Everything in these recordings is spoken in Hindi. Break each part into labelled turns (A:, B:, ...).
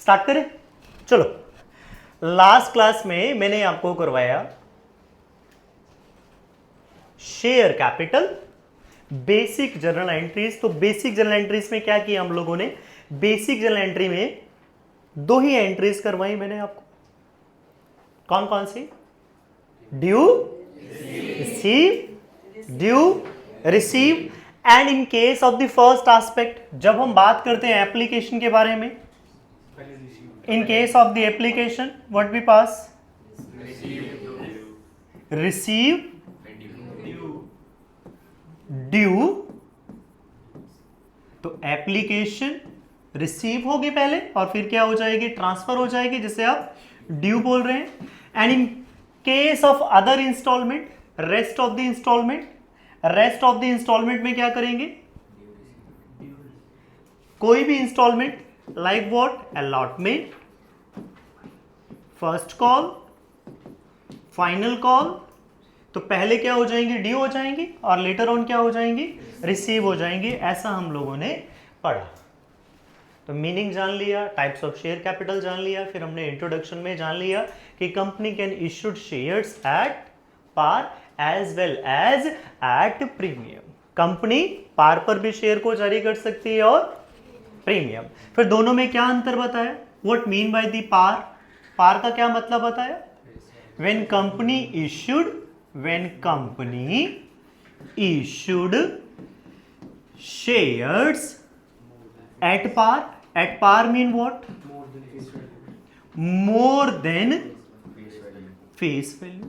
A: स्टार्ट करें। चलो, लास्ट क्लास में मैंने आपको करवाया share capital, basic journal entries. तो बेसिक जर्नल एंट्रीज में क्या किया हम लोगों ने? बेसिक जर्नल एंट्री में दो ही एंट्रीज करवाई मैंने आपको। कौन कौन सी? Due receive, due receive. And in case of the first aspect, जब हम बात करते हैं एप्लीकेशन के बारे में, in case of the application what we pass? Receive, due. तो एप्लीकेशन रिसीव होगी पहले और फिर क्या हो जाएगी? ट्रांसफर हो जाएगी, जिसे आप ड्यू बोल रहे हैं। And in case of other installment, rest of the installment, rest of the installment में क्या करेंगे? कोई भी installment like what? Allotment, first call, final call. तो पहले क्या हो जाएंगी? ड्यू हो जाएंगी और लेटर ऑन क्या हो जाएंगी? रिसीव हो जाएंगी। ऐसा हम लोगों ने पढ़ा। तो मीनिंग जान लिया, टाइप्स ऑफ शेयर कैपिटल जान लिया, फिर हमने इंट्रोडक्शन में जान लिया कि company can issued shares at par as well as at premium. Company par पर भी शेयर को जारी कर सकती है और प्रीमियम। फिर दोनों में क्या अंतर बताया? व्हाट मीन बाय द पार? पार का क्या मतलब बताया? When company issued shares at par. At par mean what? More than face value.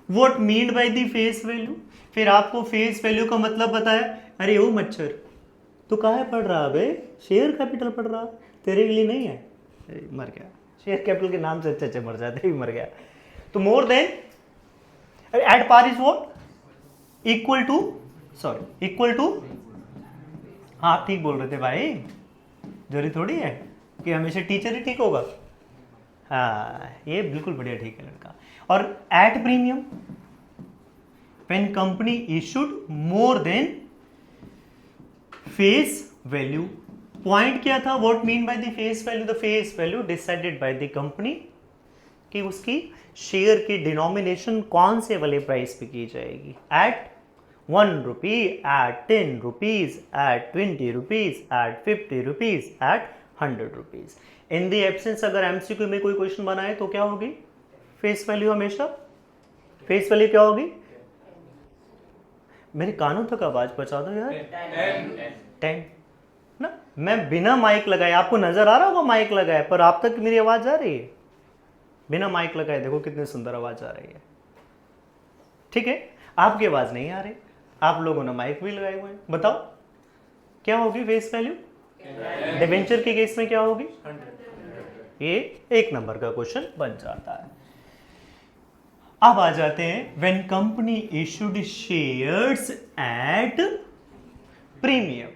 A: What mean by the face value? फिर आपको फेस वैल्यू का मतलब बताया। अरे ओ मच्छर, तू कहाँ पढ़ रहा बे? शेयर कैपिटल पढ़ रहा, तेरे के लिए नहीं है। मर गया। शेयर कैपिटल के नाम से अच्छे मर जाते, ही मर गया। तो more than at par is what? Equal to, sorry equal to, हाँ ठीक बोल रहे थे भाई, जरूरी थोड़ी है कि हमेशा टीचर ही ठीक होगा। हाँ ये बिल्कुल बढ़िया, ठीक है लड़का। और at premium, when company issued more than face value. Point क्या था? What mean by the face value? The face value decided by the company कि उसकी शेयर की डिनोमिनेशन कौन से वाले प्राइस पे की जाएगी। At 1 rupee, at 10 rupees, at 20 rupees, at 50 rupees, at 100 rupees. In the absence अगर एमसीक्यू में कोई क्वेश्चन बनाए तो क्या होगी? फेस वैल्यू हमेशा, फेस वैल्यू क्या होगी? मेरे कानों तक आवाज पहुंचा दो यार। 10 ना। मैं बिना माइक लगाए, आपको नजर आ रहा होगा माइक लगाए, पर आप तक मेरी आवाज आ रही है बिना माइक लगाए। देखो कितनी सुंदर आवाज आ रही है। ठीक है, आपकी आवाज नहीं आ रही, आप लोगों ने माइक भी लगाए हुए हैं। बताओ क्या होगी फेस वैल्यू? डिवेंचर के केस में क्या होगी? 100। ये एक नंबर का क्वेश्चन बन जाता है। अब आ जाते हैं when company issued shares at premium.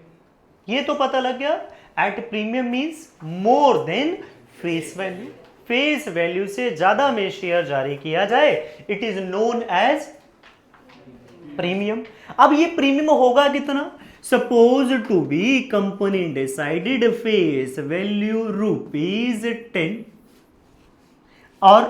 A: ये तो पता लग गया, at premium means more than face value. Face value से ज्यादा में शेयर जारी किया जाए, it is known as premium. अब ये प्रीमियम होगा कितना? Suppose to be company decided face value ₹10 और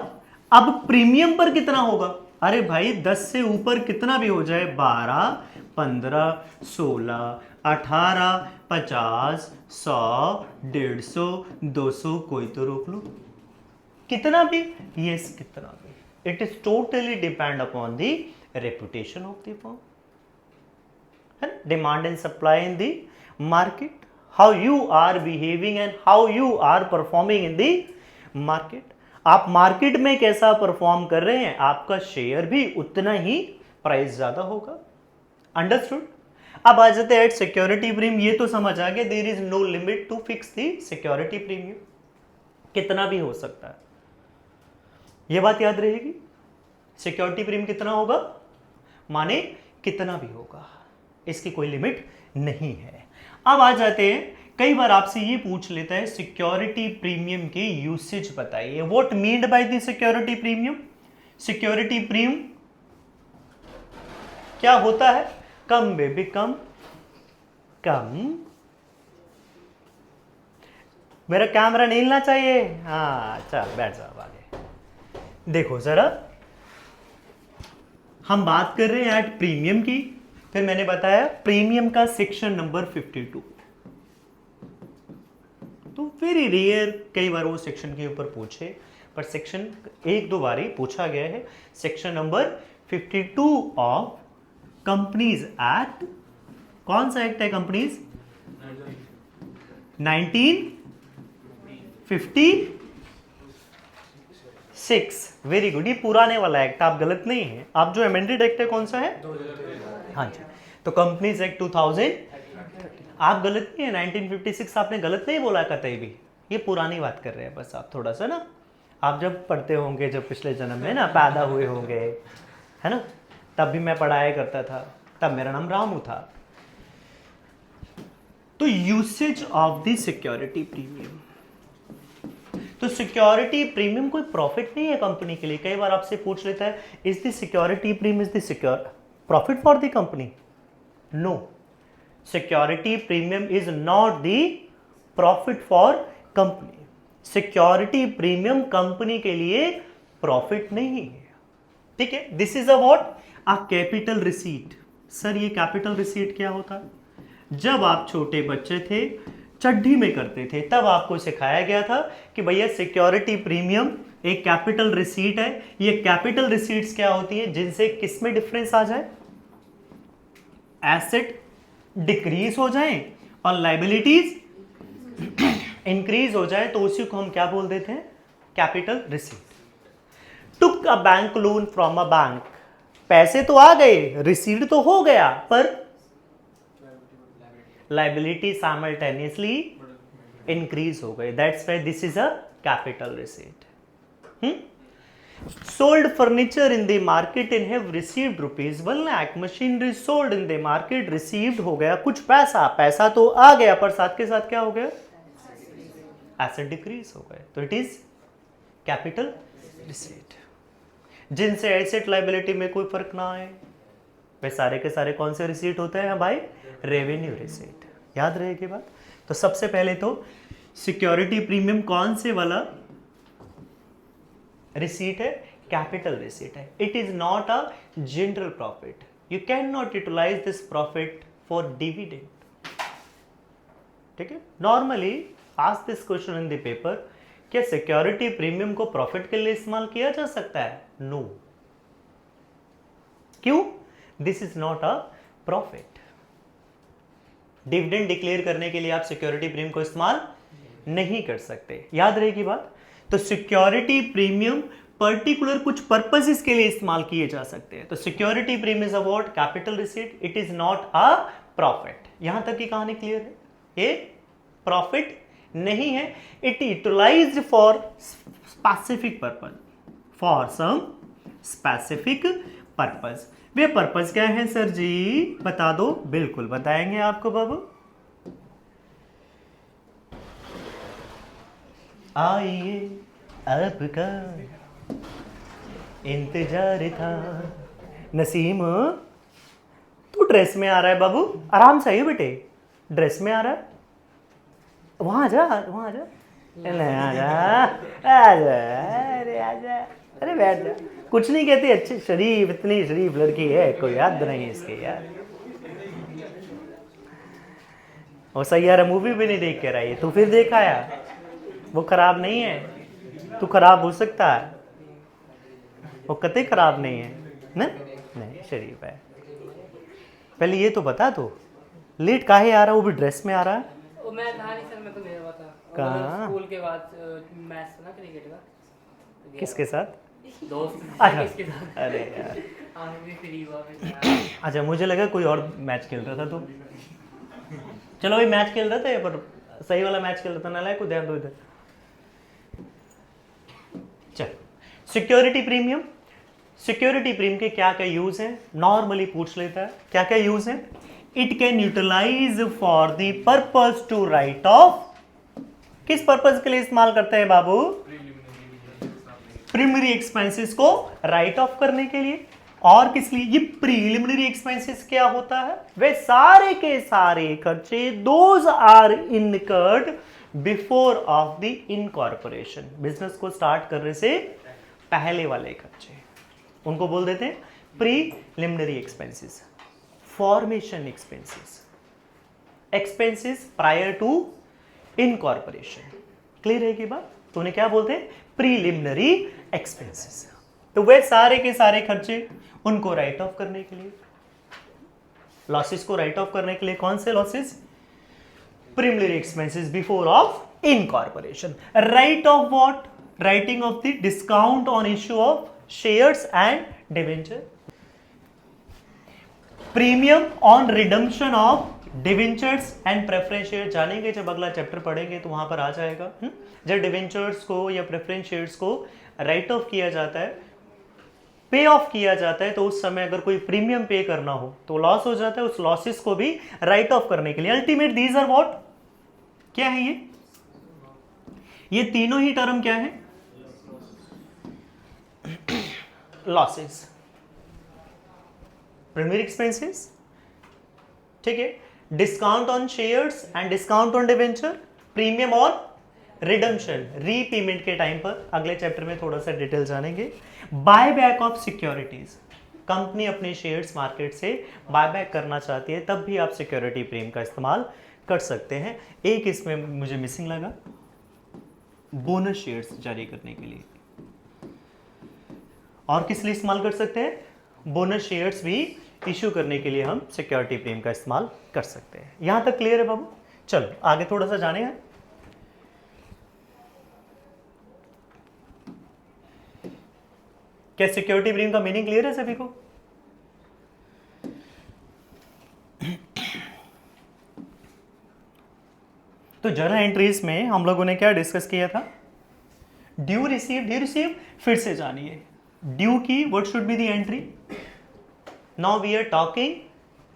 A: अब प्रीमियम पर कितना होगा? अरे भाई 10 से ऊपर कितना भी हो जाए, 12, 15, 16, 18, 50, 100, 150, 200, कोई तो रोक लो। कितना भी, यस कितना भी, it is totally depend upon the reputation of the firm, है ना? Demand and supply in the market, how you are behaving and how you are performing in the market. आप मार्केट में कैसा परफॉर्म कर रहे हैं, आपका शेयर भी उतना ही प्राइस ज्यादा होगा। अंडरस्टूड? अब आ जाते हैं एट सिक्योरिटी प्रीमियम। ये तो समझ आ गया, there is no limit to fix the security premium, कितना भी हो सकता है। यह बात याद रहेगी, सिक्योरिटी प्रीमियम कितना होगा माने कितना भी होगा, इसकी कोई लिमिट नहीं है। अब आ जाते हैं, कई बार आपसे ये पूछ लेता है सिक्योरिटी प्रीमियम के यूसेज बताइए। What mean by the security premium? Security premium क्या होता है? कम बेबी कम, कम मेरा कैमरा नहीं हिलना चाहिए। हाँ चल बैठ जाओ आगे। देखो जरा, हम बात कर रहे हैं एट प्रीमियम की। फिर मैंने बताया प्रीमियम का सेक्शन नंबर 52। तो वेरी रेयर, कई बार वो सेक्शन के ऊपर पूछे, पर सेक्शन एक दो बार ही पूछा गया है। Section number 52 of companies act. कौन सा एक्ट है कंपनीज? 1956। वेरी गुड, ये पुराने वाला एक्ट, आप गलत नहीं है। आप जो अमेंडेड एक्ट है कौन सा है? हाँ जी, तो कंपनीज एक्ट 2000। आप गलत नहीं है, 1956 आपने गलत नहीं बोला कतई भी। ये पुरानी बात कर रहे हैं बस आप थोड़ा सा ना। आप जब पढ़ते होंगे, जब पिछले जन्म में ना पैदा हुए होंगे, है ना, तब भी मैं पढ़ाया करता था, तब मेरा नाम रामू था। तो usage of the security premium. तो सिक्योरिटी प्रीमियम कोई प्रॉफिट नहीं है कंपनी के लिए। कई बार आपसे पूछ लेता है, is the security premium is the secure profit for the company? No, security premium is not the profit for company. Security premium company के लिए प्रॉफिट नहीं है, ठीक है। This is a what? A capital receipt. Sir ये कैपिटल रिसीट क्या होता है? जब आप छोटे बच्चे थे, चड्ढी में करते थे, तब आपको सिखाया गया था कि भैया सिक्योरिटी प्रीमियम एक कैपिटल रिसीट है। ये कैपिटल रिसीट्स क्या होती है? जिनसे किस में डिफरेंस आ जाए? एसेट डिक्रीज हो जाए और लाइबिलिटीज इंक्रीज हो जाए, तो उसी को हम क्या बोल देते हैं? Capital receipt. Took a bank loan from a bank. पैसे तो आ गए, रिसीट तो हो गया, पर लाइबिलिटी साइमल्टेनियसली इंक्रीज हो गए। That's why this is a capital receipt. Sold furniture in the market and have received ₹1 lakh. Machinery sold in the market, received हो गया कुछ पैसा, पैसा तो आ गया, पर साथ के साथ क्या हो गया? एसेट डिक्रीज हो गए, तो इट इज कैपिटल रिसीट। जिनसे एसेट लाइबिलिटी में कोई फर्क ना आए, वे सारे के सारे कौन से रिसीट होते हैं भाई? Revenue receipt. याद रहेगी बात। तो सबसे पहले तो सिक्योरिटी प्रीमियम कौन से वाला रिसीट है? कैपिटल रिसीट है। It is not a general profit. You can not utilise this profit for dividend, ठीक है। Normally ask this question in the paper, क्या सिक्योरिटी प्रीमियम को प्रॉफिट के लिए इस्तेमाल किया जा सकता है? नो। क्यों? This is not a profit. Dividend declare करने के लिए आप सिक्योरिटी प्रीमियम को इस्तेमाल नहीं कर सकते। याद रहेगी बात। तो सिक्योरिटी प्रीमियम पर्टिकुलर कुछ पर्पसेस के लिए इस्तेमाल किए जा सकते हैं। तो security premium is about capital receipt, it is not a profit. यहां तक की कहानी क्लियर है? ये प्रॉफिट नहीं है। It utilized for specific purpose, for some specific purpose. वे पर्पस क्या है सर जी? बता दो। बिल्कुल बताएंगे आपको बाबू। आइए आपका इंतजार था। नसीम तू ड्रेस में आ रहा है बाबू? आराम से आइए बेटे, ड्रेस में आ रहा है। वहां आ जा, वहां आ जा, अरे आजा, अरे बैठ जा। कुछ नहीं कहती, अच्छी शरीफ, इतनी शरीफ लड़की है, कोई याद नहीं इसके यार। वो सही यार, मूवी भी नहीं देख के रही है, तू फिर देखा यार। वो खराब नहीं है, तू खराब हो सकता है, वो कतई खराब नहीं है ना? नहीं, शरीफ है। पहले ये तो बता, तू लेट काहे आ रहा है? वो भी ड्रेस में आ रहा है।
B: मैं था नहीं सर, मैं तो गया हुआ था
A: कहाँ?
B: स्कूल के बाद मैच था ना क्रिकेट का।
A: किसके साथ?
B: दोस्त।
A: अच्छा।
B: किसके साथ?
A: अरे यार,
B: आज भी फ्री हुआ मैं।
A: अच्छा मुझे लगा कोई और मैच खेल रहा था तो। चलो भाई, मैच खेल रहा था, पर सही वाला मैच खेल रहा था। ना लायक को ध्यान दो इधर। चल, सिक्योरिटी प्रीमियम। सिक्योरिटी प्रीमियम के क्या क्या यूज है? नॉर्मली पूछ लेता है क्या क्या यूज है। It can utilize for the purpose to write off. किस पर्पस के लिए इस्तेमाल करते हैं बाबू? प्रीलिमिनरी एक्सपेंसेस को राइट ऑफ करने के लिए। और किस लिए? ये प्रीलिमिनरी एक्सपेंसेस क्या होता है? वे सारे के सारे खर्चे, those are incurred before of the incorporation, business को स्टार्ट करने से पहले वाले खर्चे, उनको बोल देते हैं preliminary expenses, formation expenses, expenses prior to incorporation. Clear है कि बात? तो उन्हें क्या बोलते हैं? Preliminary expenses. तो वे सारे के सारे खर्चे, उनको राइट ऑफ करने के लिए, लॉसेस को राइट ऑफ करने के लिए, कौन से losses? Preliminary expenses before of incorporation. Right of what? Writing of the discount on issue of shares and debenture, premium on redemption of debentures and preference share. जानेंगे जब अगला चैप्टर पढ़ेंगे तो वहां पर आ जाएगा। जब डिवेंचर्स को या प्रेफरेंस शेयर्स को राइट ऑफ किया जाता है, पे ऑफ किया जाता है, तो उस समय अगर कोई प्रीमियम पे करना हो तो लॉस हो जाता है, उस लॉसेस को भी राइट ऑफ करने के लिए। Ultimate these are what? क्या है ये तीनों ही टर्म क्या है? लॉसेस, प्राइमरी एक्सपेंसेस, ठीक है, discount on shares and discount on debenture, premium on redemption, repayment के टाइम पर। अगले चैप्टर में थोड़ा सा डिटेल जानेंगे। Buy back of securities, company अपने शेयर्स मार्केट से बाय बैक करना चाहती है, तब भी आप सिक्योरिटी प्रीमियम का इस्तेमाल कर सकते हैं। एक इसमें मुझे मिसिंग लगा, बोनस शेयर्स जारी करने के लिए। और किस लिए इस्तेमाल कर सकते हैं? बोनस शेयर्स भी इश्यू करने के लिए हम सिक्योरिटी प्रीमियम का इस्तेमाल कर सकते हैं। यहां तक क्लियर है बाबू? चलो आगे थोड़ा सा जाने हैं। क्या सिक्योरिटी प्रीमियम का मीनिंग क्लियर है सभी को? तो जर्नल एंट्रीज में हम लोगों ने क्या डिस्कस किया था? ड्यू रिसीव, फिर से जानिए। ड्यू की what should be the entry? Now we are talking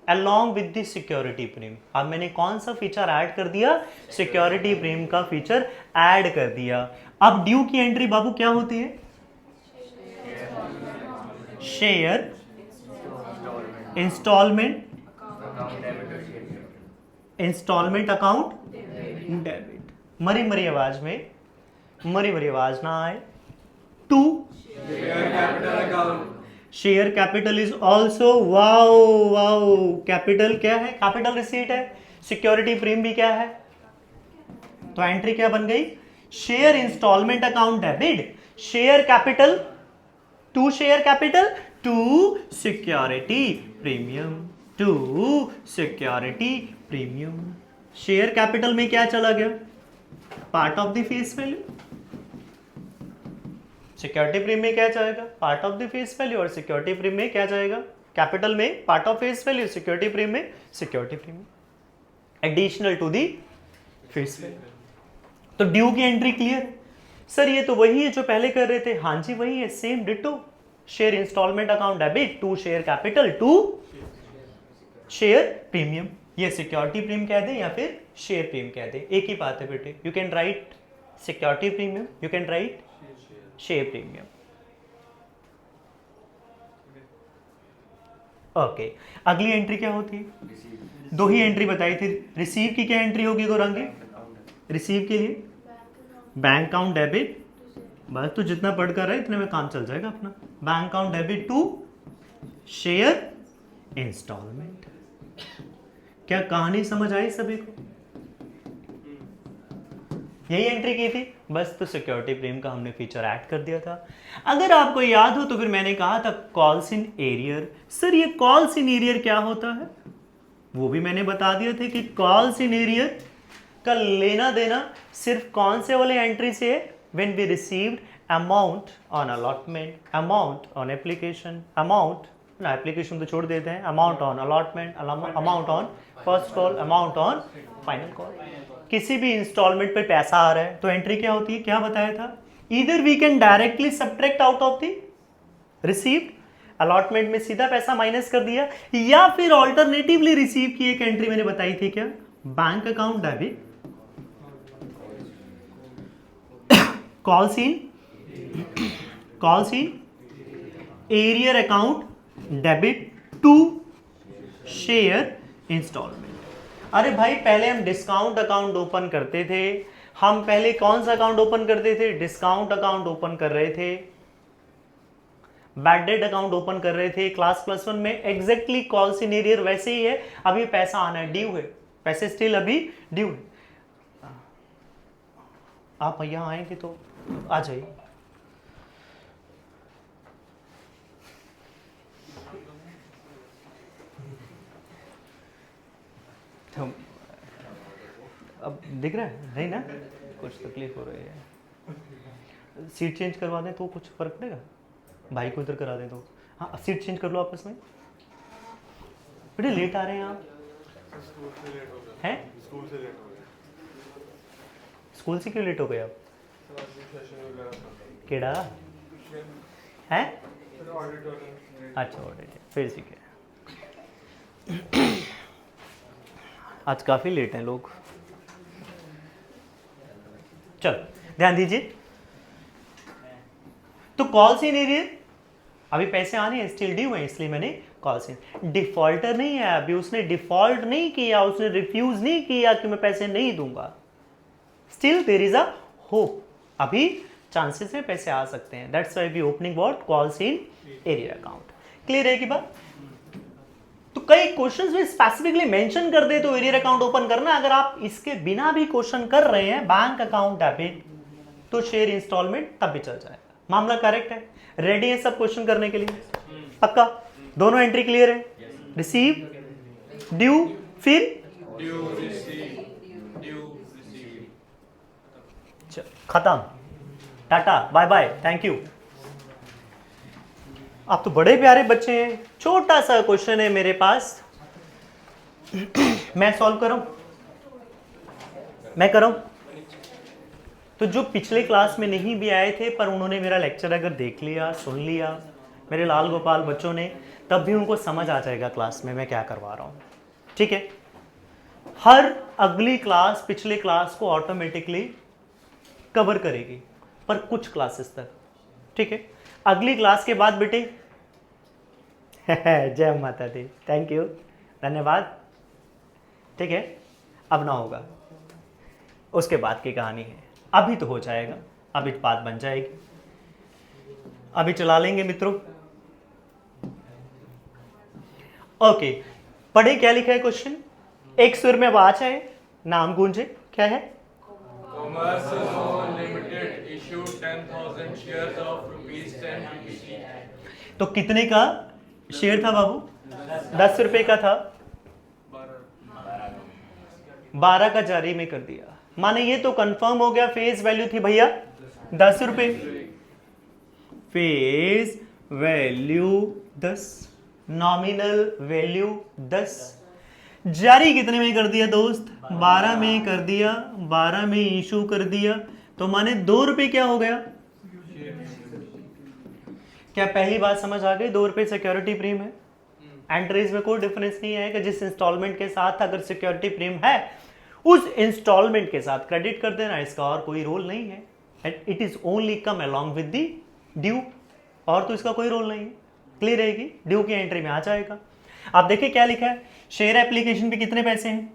A: along with the security premium. अब मैंने कौन सा फीचर ऐड कर दिया? सिक्योरिटी प्रीमियम का फीचर ऐड कर दिया। अब ड्यू की एंट्री बाबू क्या होती है? Share, installment, account debit. मरी मरी आवाज में, मरी मरी आवाज ना आए। To share capital is also, wow capital क्या है? कैपिटल रिसीट है। सिक्योरिटी प्रीमियम भी क्या है? तो एंट्री क्या बन गई? Share installment account debit, share capital to share capital to security premium, to security premium. Share capital में क्या चला गया? Part of the face value. Security premium में क्या जाएगा? Part of the face value. और सिक्योरिटी प्रीमियम में क्या जाएगा? कैपिटल में part of face value, security premium में security premium additional to the face value. तो ड्यू की एंट्री क्लियर है? सर ये तो वही है जो पहले कर रहे थे। हाँ जी वही है, same ditto. Share installment account debit to share capital to share premium. ये सिक्योरिटी प्रीमियम कह दे या फिर शेयर प्रीमियम कह दे, एक ही बात है बेटे। You can write security premium, you can write share premium. Okay, अगली एंट्री क्या होती है? दो ही एंट्री बताई थी। रिसीव की क्या एंट्री होगी गौरांगी? रिसीव के लिए बैंक अकाउंट डेबिट, बस तो जितना पढ़ कर रहा है इतने में काम चल जाएगा अपना। Bank account debit to share installment. क्या कहानी समझ आई सभी को? यही एंट्री की थी बस। तो सिक्योरिटी प्रीमियम का हमने फीचर ऐड कर दिया था। अगर आपको याद हो तो फिर मैंने कहा था कॉल्स इन एरियर। सर ये कॉल्स इन एरियर क्या होता है? वो भी मैंने बता दिया था कि कॉल्स इन एरियर का लेना देना सिर्फ कौन से वाले एंट्री से है? When we received amount on allotment, amount on application, amount ना एप्लीकेशन तो छोड़ देते हैं, amount on allotment, amount on first call, amount on final call. किसी भी इंस्टॉलमेंट पे पैसा आ रहा है तो एंट्री क्या होती है? क्या बताया था? Either we can directly subtract out of the received, allotment में सीधा पैसा माइनस कर दिया, या फिर ऑल्टरनेटिवली रिसीव की एक एंट्री मैंने बताई थी क्या? Bank account debit calls in arrear account debit to share installment. अरे भाई पहले हम डिस्काउंट अकाउंट ओपन करते थे, हम पहले कौन सा अकाउंट ओपन करते थे? डिस्काउंट अकाउंट ओपन कर रहे थे, बैड डेट अकाउंट ओपन कर रहे थे क्लास +1 में। एग्जैक्टली कॉल इन एरियर वैसे ही है। अभी पैसा आना है, ड्यू है, पैसे स्टिल अभी ड्यू है। आप यहाँ आएंगे तो आ जाइए। तो अब दिख रहा है नहीं ना? कुछ तकलीफ हो रही है। सीट चेंज करवा दें तो कुछ फर्क पड़ेगा? भाई को इधर करा दें तो। हाँ, सीट चेंज कर लो आपस में। बेटे लेट आ रहे हैं आप? हैं?
C: स्कूल से लेट हो गए।
A: स्कूल से क्यों लेट हो गए आप? केड़ा है? अच्छा ऑडिट, फिर ठीक है। आज काफ़ी लेट हैं लोग। चल ध्यान दीजिए। तो कॉल इन एरियर अभी पैसे आने हैं, स्टिल ड्यू है, इसलिए मैंने कॉल इन। डिफॉल्टर नहीं है अभी, उसने डिफॉल्ट नहीं किया, उसने रिफ्यूज नहीं किया कि मैं पैसे नहीं दूंगा। Still there is a hope, अभी चांसेस है पैसे आ सकते हैं। That's why we opening what? Calls in arrear account. Clear है कि बात? तो कई क्वेश्चंस में स्पेसिफिकली मेंशन कर दे तो एरियर अकाउंट ओपन करना। अगर आप इसके बिना भी क्वेश्चन कर रहे हैं बैंक अकाउंट डेबिट तो शेयर इंस्टॉलमेंट तब भी चल जाएगा। मामला करेक्ट है? रेडी है सब क्वेश्चन करने के लिए? पक्का? दोनों एंट्री क्लियर है? रिसीव, ड्यू, फिर खत्म, tata bye bye, thank you. आप तो बड़े प्यारे बच्चे हैं। छोटा सा क्वेश्चन है मेरे पास, मैं सॉल्व करूं? मैं करूं? तो जो पिछले क्लास में नहीं भी आए थे पर उन्होंने मेरा लेक्चर अगर देख लिया, सुन लिया, मेरे लाल गोपाल बच्चों ने, तब भी उनको समझ आ जाएगा क्लास में मैं क्या करवा रहा हूं। ठीक है? हर अगली क्लास पिछले क्लास को ऑटोमेटिकली कवर करेगी, पर कुछ क्लासेस तक। ठीक है? अगली क्लास के बाद बेटे जय माता दी, थैंक यू, धन्यवाद। ठीक है? अब ना होगा, उसके बाद की कहानी है। अभी तो हो जाएगा, अभी बात बन जाएगी, अभी चला लेंगे मित्रों। ओके, पढ़े क्या लिखा है क्वेश्चन? एक सुर में आवाज है, नाम गूंजे, क्या है? तो कितने का शेयर था बाबू? 10 रुपए का था, 12 का जारी में कर दिया। माने ये तो कंफर्म हो गया फेस वैल्यू थी भैया 10 रुपए, फेस वैल्यू 10, नॉमिनल वैल्यू 10, जारी कितने में कर दिया दोस्त? 12 में कर दिया, 12 में इशू कर दिया, तो माने 2 रुपए क्या हो गया? क्या पहली बात समझ आ गई? 2 रुपए सिक्योरिटी प्रीमियम है। एंट्रीज में कोई डिफरेंस नहीं है कि जिस इंस्टॉलमेंट के साथ अगर सिक्योरिटी प्रीमियम है उस इंस्टॉलमेंट के साथ क्रेडिट कर देना, इसका और कोई रोल नहीं है। It is only come along with the due, और तो इसका कोई रोल नहीं है। क्लियर रहेगी? ड्यू की एंट्री में आ जाएगा। आप देखिए क्या लिखा है, शेयर एप्लीकेशन पे कितने पैसे हैं?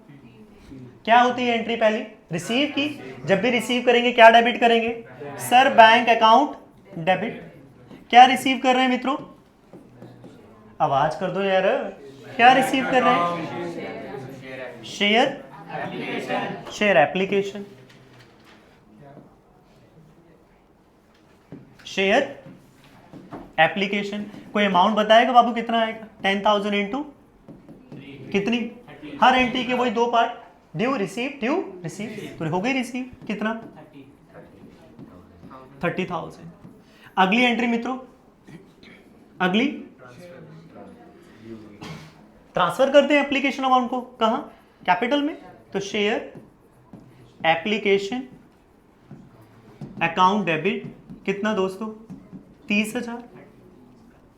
A: क्या होती है एंट्री पहली? रिसीव की। जब भी रिसीव करेंगे क्या डेबिट करेंगे? Sir bank account debit. क्या रिसीव कर रहे हैं मित्रों? आवाज कर दो यार, क्या रिसीव कर रहे हैं? Share application, share application. कोई अमाउंट बताएगा बाबू कितना आएगा? 10,000 इंटू कितनी? हर एंट्री के वही 2 part, due receive, due receive, तो हो गई रिसीव कितना? 30,000। अगली एंट्री मित्रों, अगली ट्रांसफर करते हैं एप्लीकेशन अमाउंट को, कहां? कैपिटल में। तो शेयर एप्लीकेशन अकाउंट डेबिट कितना दोस्तों? 30,000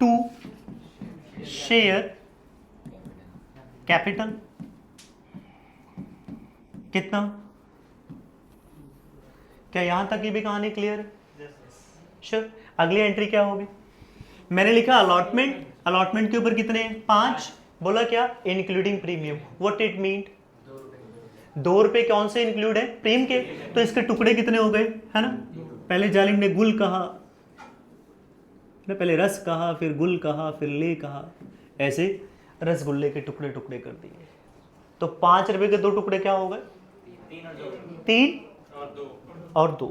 A: टू शेयर कैपिटल कितना? क्या यहां तक की भी कहानी क्लियर है? श्योर। अगली एंट्री क्या होगी? मैंने लिखा अलॉटमेंट, अलॉटमेंट के ऊपर कितने हैं? 5। बोला क्या? Including premium. What it mean? ₹2 कौन से इंक्लूड है? प्रीम के। तो इसके टुकड़े कितने हो गए, है ना? पहले जालिम ने गुल कहा ना, पहले रस कहा, फिर गुल कहा, फिर ले कहा, ऐसे रसगुल्ले के टुकड़े टुकड़े कर दिए। तो ₹5 के 2 टुकड़े क्या हो गए? 3 और 2।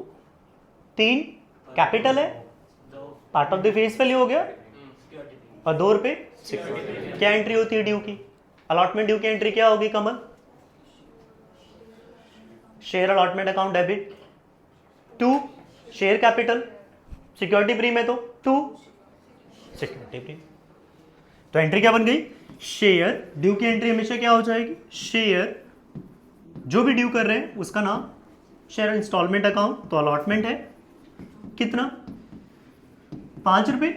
A: 3 कैपिटल है, part of the face value हो गया, और ₹2 सिक्योरिटी। क्या एंट्री होती है ड्यू की? अलॉटमेंट ड्यू की एंट्री क्या होगी Kamal? Share allotment account debit 2 share capital, security premium है तो 2 सिक्योरिटी प्रीम। तो एंट्री क्या बन गई? शेयर। ड्यू की एंट्री हमेशा क्या हो जाएगी? शेयर। जो भी ड्यू कर रहे हैं उसका नाम शेयर इंस्टॉलमेंट अकाउंट। तो अलॉटमेंट है कितना? ₹5।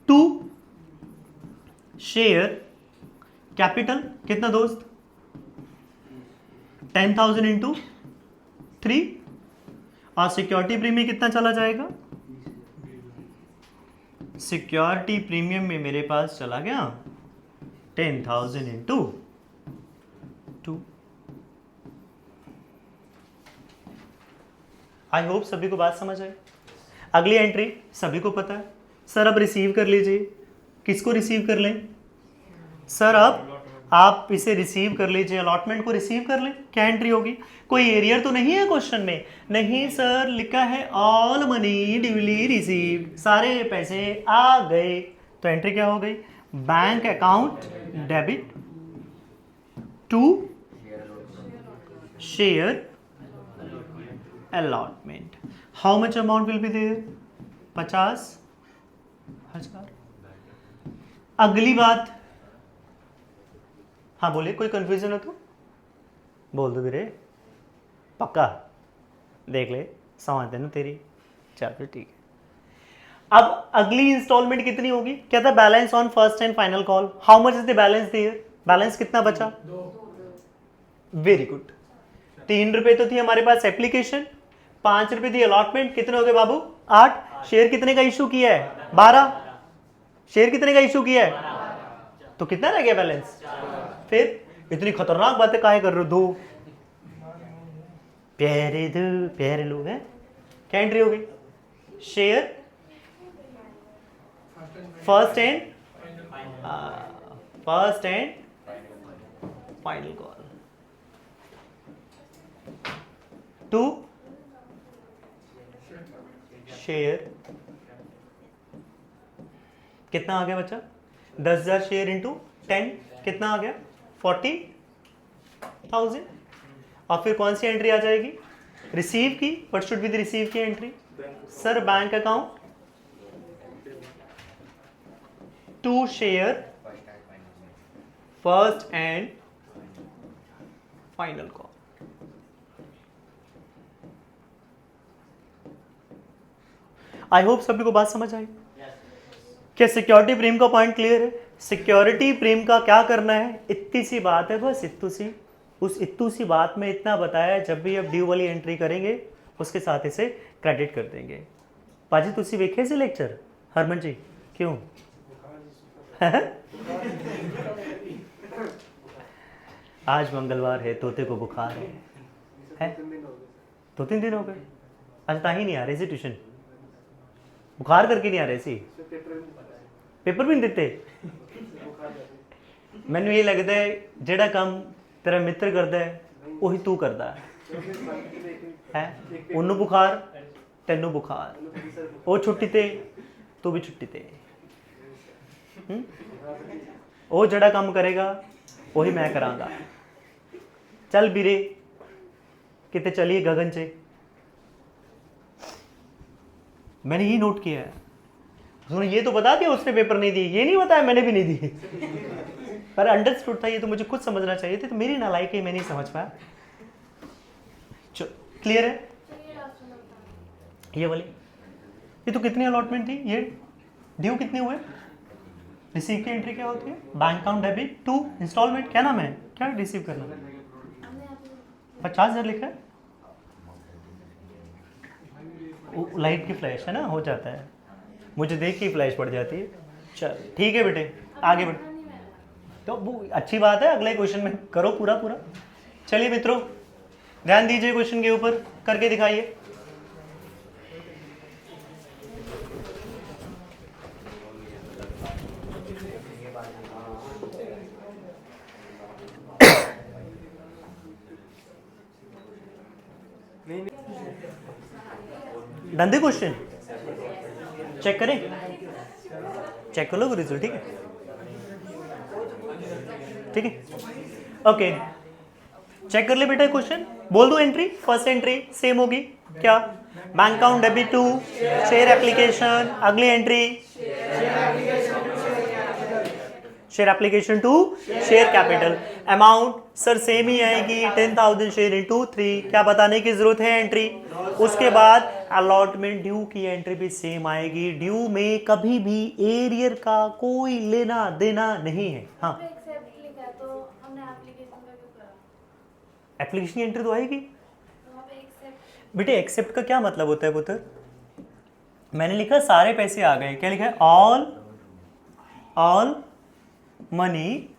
A: 2 शेयर कैपिटल कितना दोस्त? 10,000 इंटू 3। और सिक्योरिटी प्रीमियम कितना चला जाएगा? सिक्योरिटी प्रीमियम में मेरे पास चला गया 10,000 इंटू 2। आई होप सभी को बात समझ आए। अगली एंट्री सभी को पता है। सर अब रिसीव कर लीजिए। किसको रिसीव कर लें? सर अब आप इसे रिसीव कर लीजिए, अलॉटमेंट को रिसीव कर लें। क्या एंट्री होगी? कोई एरियर तो नहीं है क्वेश्चन में? नहीं सर, लिखा है ऑल मनी ड्यूली रिसीव, सारे पैसे आ गए। तो एंट्री क्या हो गई? Bank account debit 2 share allotment. How much amount will be there? 50,000। अगली बात, हाँ बोलिए, कोई कंफ्यूजन हो तो बोल दो वीरे, पक्का देख ले, समझते ना तेरी। चल फिर ठीक है। अब अगली इंस्टॉलमेंट कितनी होगी? क्या था? Balance on first and final call. How much is the balance there? Balance कितना बचा? 2। Very good. ₹3 तो थी हमारे पास एप्लीकेशन, ₹5 थी अलॉटमेंट। कितने हो गए बाबू? 8। शेयर कितने का इशू किया है? 12। शेयर कितने का इशू किया है? तो कितना रह गया बैलेंस? फिर इतनी खतरनाक बातें काहे कर रहे हो? 2 प्यारे लोग हैं। क्या एंट्री होगी? Share first and final call 2 share. कितना आ गया बच्चा? 10,000 शेयर इंटू 10 कितना आ गया? 40,000। और फिर कौन सी एंट्री आ जाएगी? रिसीव की। What should be the receive की entry? Sir bank account 2 share first and final call. I hope सभी को बात समझ आई। क्या सिक्योरिटी प्रीम का पॉइंट क्लियर है? सिक्योरिटी प्रीम का क्या करना है? इतनी सी बात है बस, इतू सी। उस इतू सी बात में इतना बताया, जब भी आप ड्यू वाली एंट्री करेंगे उसके साथ इसे क्रेडिट कर देंगे। पाजी तुसी वेखे से लेक्चर? हरमन जी क्यों? आज मंगलवार है, तोते को बुखार है? 2-3 दिन हो गए। आज ताही नहीं आ रही सी ट्यूशन, बुखार करके नहीं आ रहे सी। पेपर भी नहीं देते। मैनू ये लगता है जेड़ा काम तेरा मित्र करता है वही तू करता है। उन्नू बुखार, तेनू बुखार, वो छुट्टी ते तू भी छुट्टी ते। वो जड़ा काम करेगा वही मैं करांगा। चल बीरे किते चलिए गगन से। मैंने ये नोट किया है। उसने ये तो बता दिया उसने पेपर नहीं दी, ये नहीं बताया मैंने भी नहीं दी। पर अंडरस्टूड था, ये तो मुझे खुद समझना चाहिए थे, तो मेरी नालायकी है, मैं नहीं समझ पाया। चलो क्लियर है? ये वाली, ये तो कितनी अलॉटमेंट थी? ये ड्यू कितने हुए? रिसीव की एंट्री क्या होती है? Bank account debit 2 installment. क्या नाम है? क्या रिसीव करना? 50,000 लिखा है। लाइट की फ्लैश है ना, हो जाता है, मुझे देख के फ्लैश पड़ जाती है। चल ठीक है बेटे, आगे बढ़। तो वो अच्छी बात है, अगले क्वेश्चन में करो पूरा पूरा। चलिए मित्रों, ध्यान दीजिए, क्वेश्चन के ऊपर करके दिखाइए। डन द क्वेश्चन, चेक करें, चेक कर लो रिजल्ट, ठीक है, ठीक है, ओके। चेक कर ले बेटा क्वेश्चन, बोल दो एंट्री, फर्स्ट एंट्री सेम होगी क्या, bank account debit to share application, अगली entry share application to share capital, amount sir same ही आएगी 10,000 शेयर इंटू 3, क्या बताने की जरूरत है एंट्री। उसके बाद अलॉटमेंट ड्यू की एंट्री भी सेम आएगी, ड्यू में कभी भी एरियर का कोई लेना देना नहीं है। हाँ
C: एक्सेप्ट लिखा है, तो हमने एप्लीकेशन का क्यों करा?
A: एप्लीकेशन की एंट्री तो आएगी
C: तो वहाँ पे एक्सेप्ट
A: बेटे। एक्सेप्ट का क्या मतलब होता है पुत्र, मैंने लिखा सारे पैसे आ गए, क्या लिखा है, ऑल मनी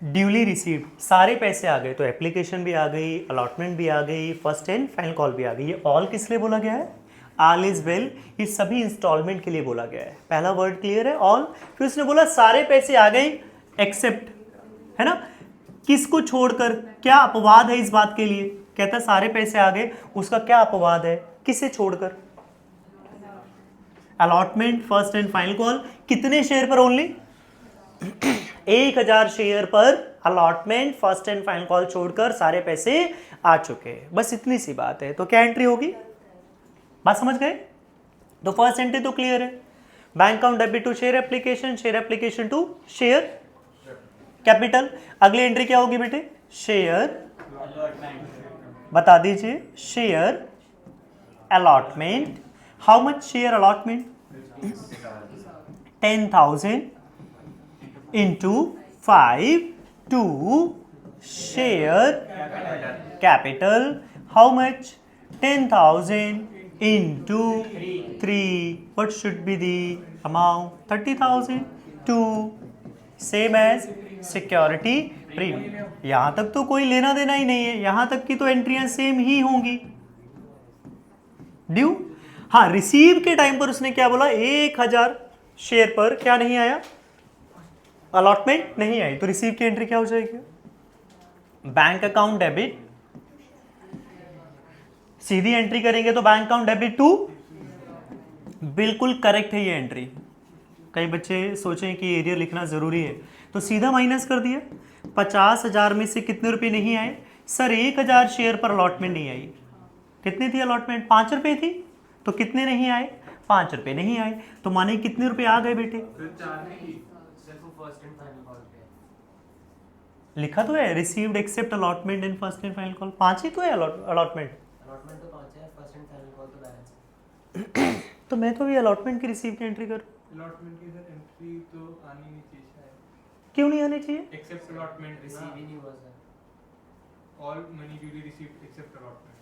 A: ड्यूली रिसीव्ड, सारे पैसे आ गए, तो एप्लीकेशन भी आ गई, अलॉटमेंट भी आ गई, फर्स्ट एंड फाइनल कॉल भी आ गई। ये ऑल किस लिए बोला गया है, ऑल इज वेल, ये सभी इंस्टॉलमेंट के लिए बोला गया है। पहला वर्ड क्लियर है, ऑल। फिर उसने बोला सारे पैसे आ गए एक्सेप्ट, है ना, किसको छोड़कर, क्या अपवाद है इस बात के लिए, कहता सारे पैसे आ गए, उसका क्या अपवाद है, किसे छोड़कर, allotment first and final call, कितने शेयर पर ओनली 1000 शेयर पर allotment first and final call छोड़कर सारे पैसे आ चुके हैं, बस इतनी सी बात है। तो क्या एंट्री होगी, बात समझ गए। तो फर्स्ट एंट्री तो क्लियर है, bank account debit to share application to share capital, अगली एंट्री क्या होगी बेटे, शेयर, बता दीजिए, share allotment, how much share allotment, 10,000 into 5 to share capital, how much, 10,000 into 3, what should be the amount, 30,000 to same as security premium। यहां तक तो कोई लेना देना ही नहीं है, यहां तक की तो एंट्रियां सेम ही होंगी। ड्यू, हाँ रिसीव के टाइम पर उसने क्या बोला, 1000 शेयर पर क्या नहीं आया, अलॉटमेंट नहीं आई, तो रिसीव की एंट्री क्या हो जाएगी, बैंक अकाउंट डेबिट, सीधी एंट्री करेंगे तो बैंक अकाउंट डेबिट टू, बिल्कुल करेक्ट है ये एंट्री। कई बच्चे सोचें कि एरियर लिखना जरूरी है, तो सीधा माइनस कर दिया, 50,000 में से कितने रुपए नहीं आए, सर 1000 शेयर पर अलॉटमेंट नहीं आई, कितनी थी अलॉटमेंट, 5 रुपए थी, तो कितने नहीं आए, 5 रुपए नहीं आए, तो माने कितने रुपए आ गए बेटे, लिखा तो है received accept allotment in first and final call, 5 ही तो है अलॉटमेंट
B: तो 5 है, फर्स्ट एंड फाइनल कॉल तो बैलेंस है।
A: तो मैं तो भी अलॉटमेंट की रिसीव की एंट्री करूँ,
D: अलॉटमेंट की सर एंट्री तो आनी नहीं चाहिए शायद,
A: क्यों नहीं आनी चाहिए,
D: एक्सेप्ट अलॉटमेंट
B: रिसीव ही नहीं हुआ sir.
D: All money duly received accept allotment,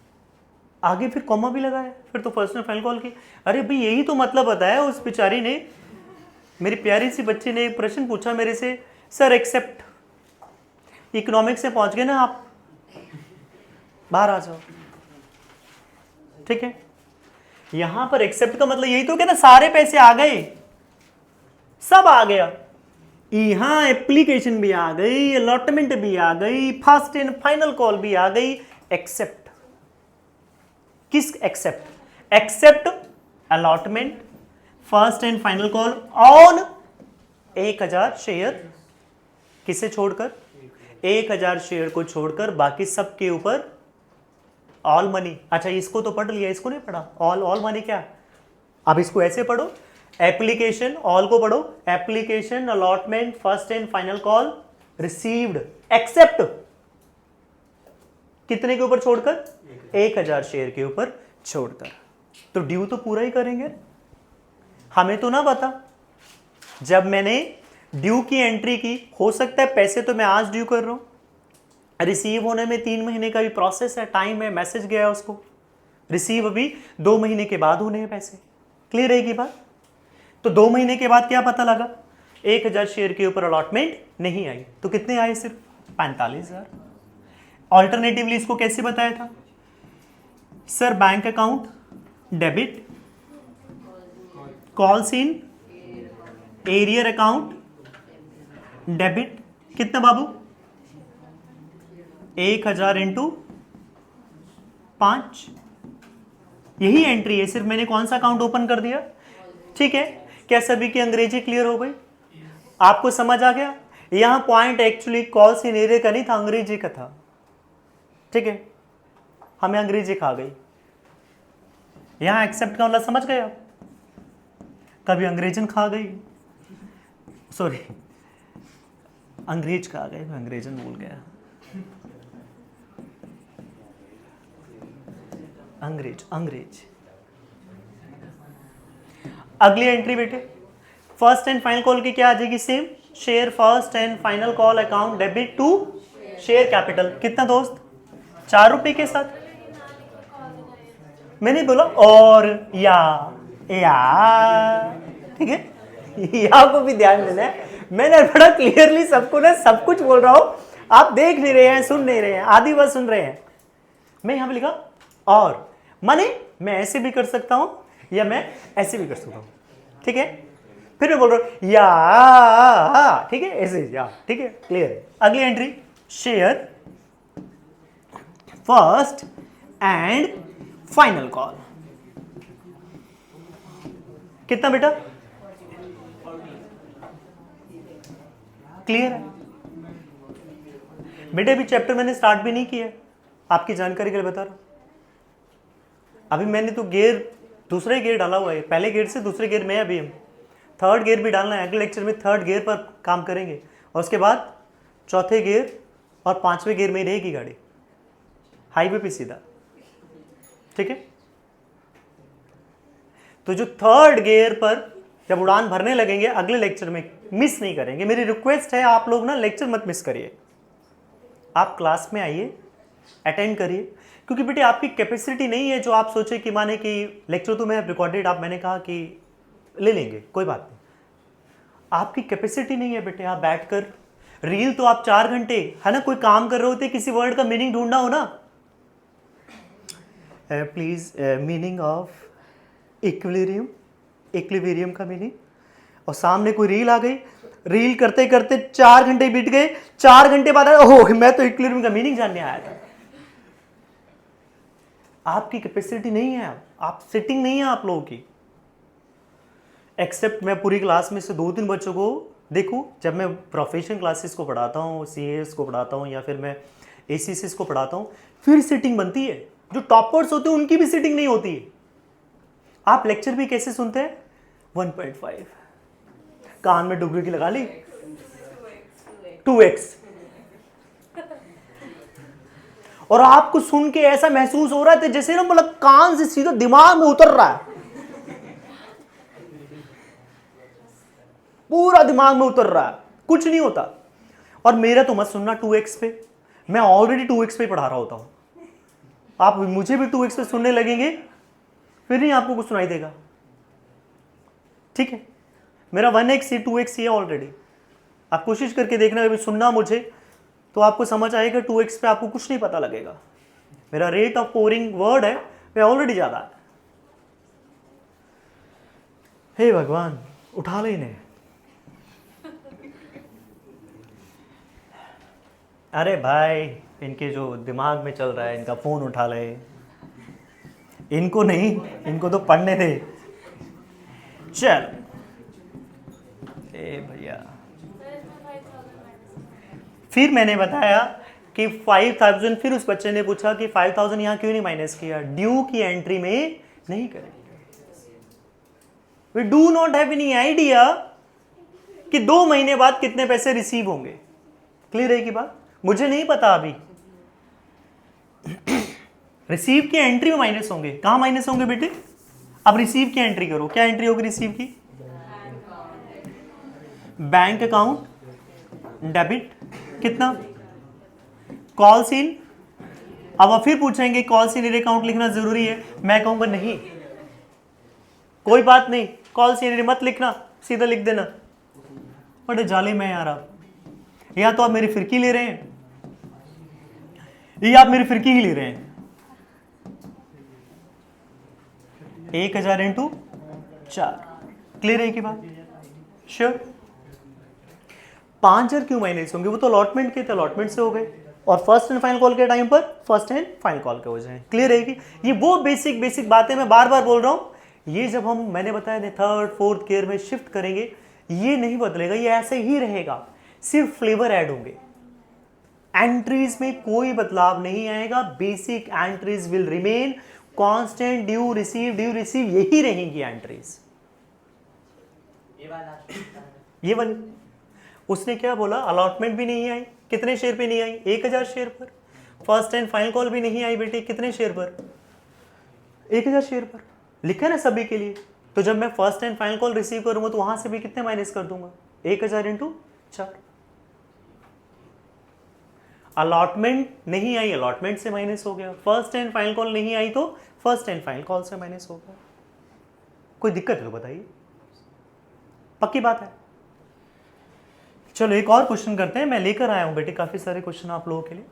A: आगे फिर कॉमा भी लगाया, फिर तो फर्स्ट एंड फाइनल कॉल की। अरे भाई यही तो मतलब बताया उस बेचारी ने, मेरी प्यारी सी बच्ची ने एक प्रश्न पूछा मेरे से, सर एक्सेप्ट, इकोनॉमिक्स से पहुंच गए ना आप, बाहर आ जाओ, ठीक है। यहां पर एक्सेप्ट का मतलब यही तो क्या ना, सारे पैसे आ गए, सब आ गया, यहां एप्लीकेशन भी आ गई, अलॉटमेंट भी आ गई, फर्स्ट एंड फाइनल कॉल भी आ गई, एक्सेप्ट, किस except, except allotment first and final call on 1000 share, किसे छोड़कर, 1000 शेयर को छोड़कर बाकी सब के ऊपर ऑल मनी। अच्छा इसको तो पढ़ लिया, इसको नहीं पढ़ा, ऑल मनी क्या, अब इसको ऐसे पढ़ो, एप्लीकेशन, ऑल को पढ़ो, application allotment first and final call received accept, कितने के ऊपर छोड़कर, 1000 शेयर के ऊपर छोड़कर। तो ड्यू तो पूरा ही करेंगे, हमें तो ना बता, जब मैंने ड्यू की एंट्री की, हो सकता है पैसे तो मैं आज ड्यू कर रहा हूं, रिसीव होने में 3 महीने का भी प्रोसेस है, टाइम है, मैसेज गया है उसको, रिसीव अभी 2 महीने के बाद होने हैं पैसे, क्लियर रहेगी बात। तो 2 महीने के बाद क्या पता लगा, 1000 शेयर के ऊपर अलॉटमेंट नहीं आई, तो कितने आए, सिर्फ 45,000। ऑल्टरनेटिवली इसको कैसे बताया था sir? Bank account debit, calls in arrear account debit, कितना बाबू? 1,000 इंटू 5। यही एंट्री है, सिर्फ मैंने कौन सा अकाउंट ओपन कर दिया। ठीक है, क्या सभी की अंग्रेजी क्लियर हो गई? आपको समझ आ गया? यहां point actually calls in arrear का नहीं था, अंग्रेजी का था। ठीक है, हमें अंग्रेजी खा गई। यहां एक्सेप्ट का मतलब समझ गए आप? कभी अंग्रेजन खा गई, सॉरी अंग्रेज खा गए, मैं अंग्रेजन भूल गया। अंग्रेज। अगली एंट्री बेटे, फर्स्ट एंड फाइनल कॉल की क्या आ जाएगी? Same. Share first and final call account debit to share capital, कितना दोस्त? 4 रुपए के साथ। मैंने बोला और या ठीक है, या को भी ध्यान देना है। मैंने बड़ा क्लियरली सबको ना सब कुछ बोल रहा हूं, आप देख नहीं रहे हैं, सुन नहीं रहे हैं, आधी बात सुन रहे हैं। मैं यहां पे लिखा और, माने मैं ऐसे भी कर सकता हूं या मैं ऐसे भी कर सकता हूं। ठीक है, फिर मैं बोल रहा हूं या, ठीक है, ऐसे या, ठीक है, क्लियर है। अगली entry, share first and final call, कितना बेटा? क्लियर है बेटे? अभी चैप्टर मैंने स्टार्ट भी नहीं किया, आपकी जानकारी के लिए बता रहा हूं। अभी मैंने तो गियर, दूसरा गियर डाला हुआ है, पहले गियर से दूसरे गियर में अभी हम थर्ड गियर भी डालना है। अगले लेक्चर में थर्ड गियर पर काम करेंगे और उसके बाद चौथे गियर और 5वें गियर में ही रहेगी गाड़ी, हाईवे पे सीधा। ठीक है, तो जो थर्ड गियर पर जब उड़ान भरने लगेंगे अगले लेक्चर में, मिस नहीं करेंगे। मेरी रिक्वेस्ट है आप लोग ना लेक्चर मत मिस करिए, आप क्लास में आइए, अटेंड करिए, क्योंकि बेटे आपकी कैपेसिटी नहीं है जो आप सोचे कि माने कि लेक्चर तो मैं रिकॉर्डेड, आप मैंने कहा कि ले लेंगे, कोई बात नहीं। आपकी कैपेसिटी नहीं है बेटे, आप बैठकर रील तो आप 4 घंटे है ना, कोई काम कर रहे होते, किसी वर्ड का मीनिंग ढूंढना हो ना, प्लीज मीनिंग ऑफ इक्विलिब्रियम का मीनिंग, और सामने कोई रील आ गई, रील करते करते 4 घंटे बीत गए, 4 घंटे बाद ओह मैं तो इक्विलिब्रियम का मीनिंग जानने आया था। आपकी कैपेसिटी नहीं है, आप सिटिंग नहीं है आप लोगों की। एक्सेप्ट मैं पूरी क्लास में से 2-3 बच्चों को देखूं, जब मैं प्रोफेशनल क्लासेस को पढ़ाता हूं, सीएस को पढ़ाता हूं या फिर मैं एसीसीएस को पढ़ाता हूं, फिर सिटिंग बनती है। जो टॉपर्स होते हैं उनकी भी सिटिंग नहीं होती है। आप लेक्चर भी कैसे सुनते हैं? 1.5 कान में डुबकी लगा ली, 2x, और आपको सुन के ऐसा महसूस हो रहा है जैसे ना मतलब कान से सीधा दिमाग में उतर रहा है, पूरा दिमाग में उतर रहा है, कुछ नहीं होता। और मेरा तो मत सुनना 2x पे, मैं ऑलरेडी 2x पे पढ़ा रहा होता हूं, आप मुझे भी 2x पे सुनने लगेंगे, फिर नहीं आपको कुछ सुनाई देगा। ठीक है, मेरा 1x ही 2x ही है ऑलरेडी। आप कोशिश करके देखना, अभी सुनना मुझे, तो आपको समझ आएगा 2x पे आपको कुछ नहीं पता लगेगा। मेरा रेट ऑफ पोरिंग वर्ड है वह ऑलरेडी ज्यादा है। हे भगवान, उठा ले इन्हें। अरे भाई, इनके जो दिमाग में चल रहा है, इनका फोन उठा ले, इनको नहीं, इनको तो पढ़ने दे। चल ए भैया, फिर मैंने बताया कि 5000, फिर उस बच्चे ने पूछा कि 5000 यहां क्यों नहीं माइनस किया? ड्यू की एंट्री में नहीं करेंगे। We do not have any idea कि 2 महीने बाद कितने पैसे रिसीव होंगे। क्लियर है की बात? मुझे नहीं पता अभी। रिसीव की एंट्री में माइनस होंगे। कहां माइनस होंगे बेटे? अब रिसीव की एंट्री करो, क्या एंट्री होगी रिसीव की? बैंक अकाउंट डेबिट, कितना? Calls in. अब फिर पूछेंगे कॉल्स इन अकाउंट लिखना जरूरी है? मैं कहूंगा नहीं, कोई बात नहीं, कॉल्स इन मत लिखना, सीधा लिख देना। बड़े जाले में यार आप, या तो आप मेरी फिरकी ले रहे हैं ये आप मेरी फिरकी ही ले रहे हैं। 1000 इंटू 4, क्लियर है की बात? श्योर। 5000 क्यों माइनस होंगे? वो तो अलॉटमेंट के थे, अलॉटमेंट से हो गए, और फर्स्ट एंड फाइनल कॉल के टाइम पर फर्स्ट एंड फाइनल कॉल के हो जाए। क्लियर है कि ये वो बेसिक बातें मैं बार बार बोल रहा हूं। ये जब हम, मैंने बताया था, थर्ड फोर्थ गियर में शिफ्ट करेंगे, ये नहीं बदलेगा, ये ऐसे ही रहेगा, सिर्फ फ्लेवर ऐड होंगे। एंट्रीज में कोई बदलाव नहीं आएगा, basic entries will remain constant. Due receive यही रहेंगी एंट्रीज। ये वाली उसने क्या बोला, अलॉटमेंट भी नहीं आई, कितने शेयर पे नहीं आई? 1000 शेयर पर। फर्स्ट एंड फाइनल कॉल भी नहीं आई बेटे, कितने शेयर पर? 1000 शेयर पर। लिखा ना सभी के लिए। तो जब मैं first and final call receive करूंगा तो वहां से भी कितने माइनस कर दूंगा? 1000 इंटू 4। अलॉटमेंट नहीं आई, अलॉटमेंट से माइनस हो गया। फर्स्ट एंड फाइनल कॉल नहीं आई तो फर्स्ट एंड फाइनल कॉल से माइनस हो गया। कोई दिक्कत है तो बताइए, पक्की बात है। चलो एक और क्वेश्चन करते हैं। मैं लेकर आया हूं बेटे काफी सारे क्वेश्चन आप लोगों के लिए,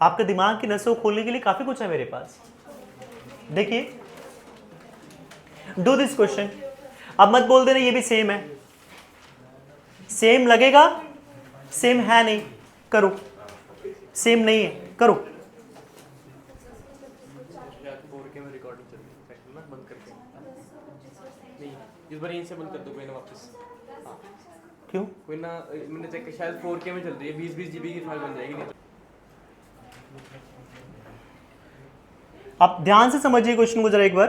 A: आपके दिमाग की नसों को खोलने के लिए काफी कुछ है मेरे पास। देखिए, डू दिस क्वेश्चन। अब मत बोल देना ये भी सेम है, सेम लगेगा, सेम है नहीं, करो। सेम नहीं है, करो।
B: 4K में रिकॉर्डिंग चल रही है ना, बंद करके नहीं, इस बार यहीं से बंद कर दो कोई ना वापस।
A: क्यों?
B: कोई ना, मैंने चेक किया शायद 4K में चल रही है, 20-20 GB की फाइल बन जाएगी नहीं तो।
A: आप ध्यान से समझिए क्वेश्चन को जरा एक बार।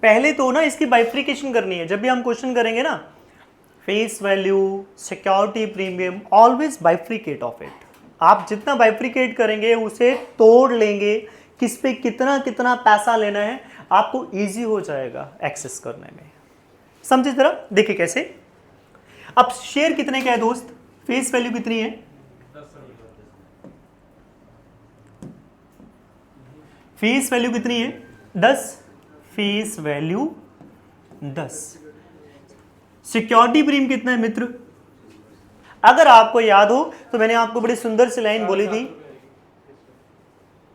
A: पहले तो ना इसकी बाइफ्रिकेशन करनी है। जब भी हम क्वेश्चन करेंगे ना, face value, security premium, always bifurcate of it. आप जितना बाइफ्रिकेट करेंगे उसे तोड़ लेंगे, किस पे कितना कितना पैसा लेना है, आपको इजी हो जाएगा एक्सेस करने में। समझे जरा, देखिए कैसे। अब शेयर कितने का है दोस्त? फेस वैल्यू कितनी है? फेस वैल्यू कितनी है? 10। Face value 10। सिक्योरिटी प्रीमियम कितना है मित्र? अगर आपको याद हो तो मैंने आपको बड़ी सुंदर सी लाइन बोली थी,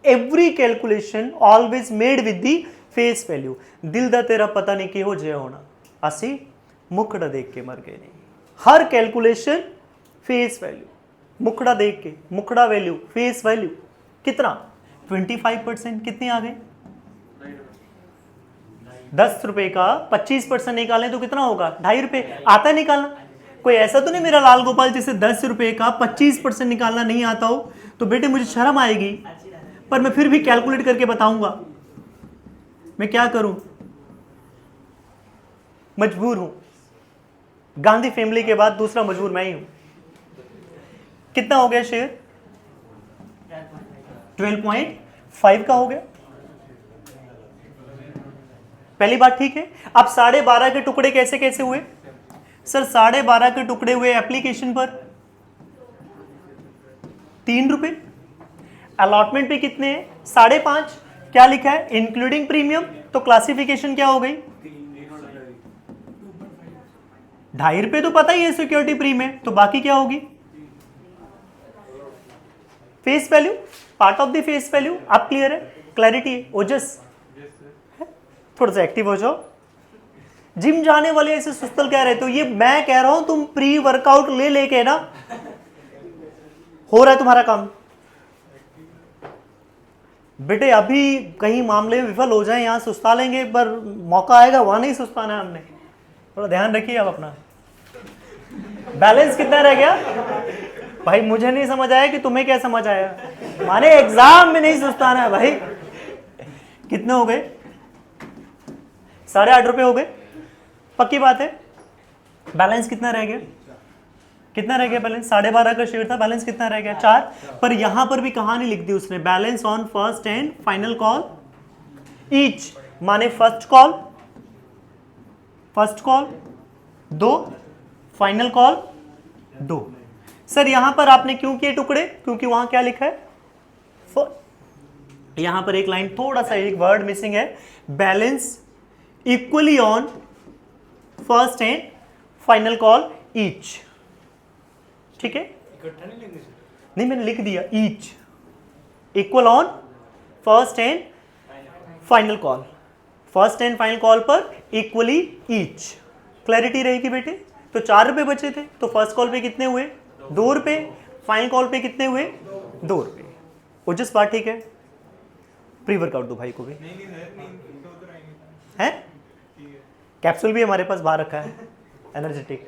A: every calculation always made with the face value. दिल दा तेरा पता नहीं कि हो जाए होना, असी मुखड़ा देख के मर गए नहीं। हर कैलकुलेशन फेस वैल्यू, मुखड़ा देख के, मुखड़ा वैल्यू, फेस वैल्यू कितना? 25%। कितने आ गए? 10 रुपए का 25% निकालें तो कितना होगा? 2.5 रुपए। आता है निकालना? कोई ऐसा तो नहीं मेरा लाल गोपाल जिसे 10 रुपए का 25% निकालना नहीं आता हो। तो बेटे मुझे शर्म आएगी, पर मैं फिर भी कैलकुलेट करके बताऊंगा। मैं क्या करूं, मजबूर हूं। गांधी फैमिली के बाद दूसरा मजबूर मैं ही हूं। कितना हो गया शेयर? 12.5 का हो गया। पहली बात ठीक है। अब 12.5 के टुकड़े कैसे कैसे हुए? सर 12.5 के टुकड़े हुए एप्लीकेशन पर 3 रुपए। अलॉटमेंट पे कितने हैं? 5.5। क्या लिखा है? Including premium. तो क्लासिफिकेशन क्या हो गई? 2.5 रुपए तो पता ही है सिक्योरिटी प्रीमियम, तो बाकी क्या होगी? Face value, part of the face value. आप क्लियर है? क्लैरिटी है? ओजस थोड़ा सा एक्टिव हो जाओ। जिम जाने वाले ऐसे सुस्तल क्या रहते हो? ये मैं कह रहा हूं, तुम प्री वर्कआउट ले लेके ना, हो रहा है तुम्हारा काम। बेटे अभी कहीं मामले में विफल हो जाए, यहां सुस्ता लेंगे, पर मौका आएगा वहां नहीं सुस्ताना है हमने। थोड़ा ध्यान रखिए आप अपना। बैलेंस कितना रह गया भाई? मुझे नहीं समझ आया कि तुम्हें क्या समझ आया। माने एग्जाम में नहीं सुस्ताना है भाई। कितने हो गए? 8.5 रुपए हो गए। पक्की बात है। बैलेंस कितना रह गया? कितना रह गया बैलेंस? 12.5 का शेयर था, बैलेंस कितना रह गया? 4। पर यहां पर भी कहानी लिख दी उसने, balance on first and final call each. माने first call 2, final call 2। Sir यहां पर आपने क्यों किए टुकड़े? क्योंकि वहां क्या लिखा है? यहां पर एक लाइन, थोड़ा सा एक वर्ड मिसिंग है। Balance equally on first and final call each. ठीक है?
D: इकट्ठा नहीं लेंगे?
A: नहीं, मैंने लिख दिया each. Equal on first and final call, first and final call पर इक्वली ईच। क्लैरिटी रहेगी बेटे। तो 4 रुपए बचे थे, तो फर्स्ट कॉल पे कितने हुए 2 रुपए, फाइनल कॉल पे कितने हुए 2 रुपए। ओजस बात ठीक है। प्री वर्कआउट दो भाई को भी
D: नहीं सर, नहीं तो उधर आएंगे।
A: है,
D: ठीक है।
A: कैप्सूल भी हमारे पास बाहर रखा है एनर्जेटिक,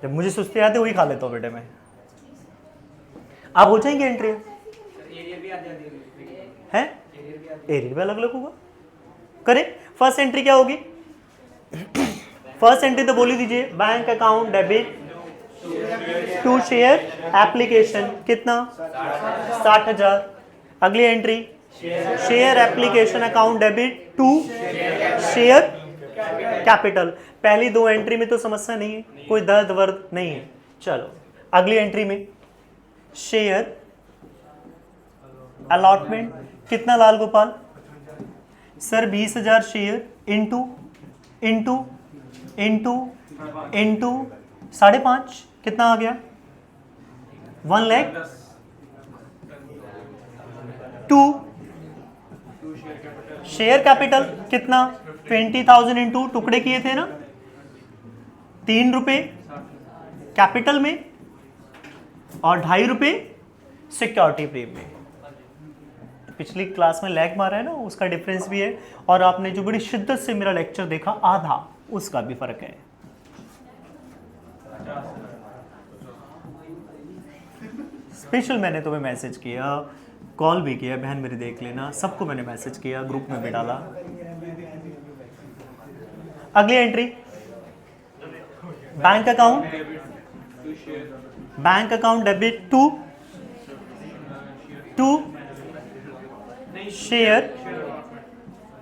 A: जब मुझे सुस्ती आती है वही खा लेता हूँ बेटे मैं। आप हो जाएंगे एंट्री है, एरिया भी अलग अलग होगा। करें, फर्स्ट एंट्री क्या होगी? फर्स्ट एंट्री तो बोली दीजिए, bank account debit to share application, कितना 60,000। अगली entry share application account debit to share capital. पहली 2 एंट्री में तो समस्या नहीं है, कोई दर्द वर्द नहीं है। चलो अगली एंट्री में शेयर अलॉटमेंट, कितना Lal Gopal sir? 20,000 share into into into into 5.5, कितना आ गया 1 लाख। 2 शेयर कैपिटल कितना 20,000 इंटू टुकड़े किए थे ना 3 रुपए कैपिटल में और 2.5 रुपए सिक्योरिटी प्रीमियम में। पिछली क्लास में लैग मारा है ना, उसका डिफरेंस भी है। और आपने जो बड़ी शिद्दत से मेरा लेक्चर देखा आधा, उसका भी फर्क है। स्पेशल मैंने तुम्हें मैसेज किया, कॉल भी किया, बहन मेरी देख लेना, सबको मैंने मैसेज किया, ग्रुप में भी डाला। अगली entry bank account, bank account debit to share,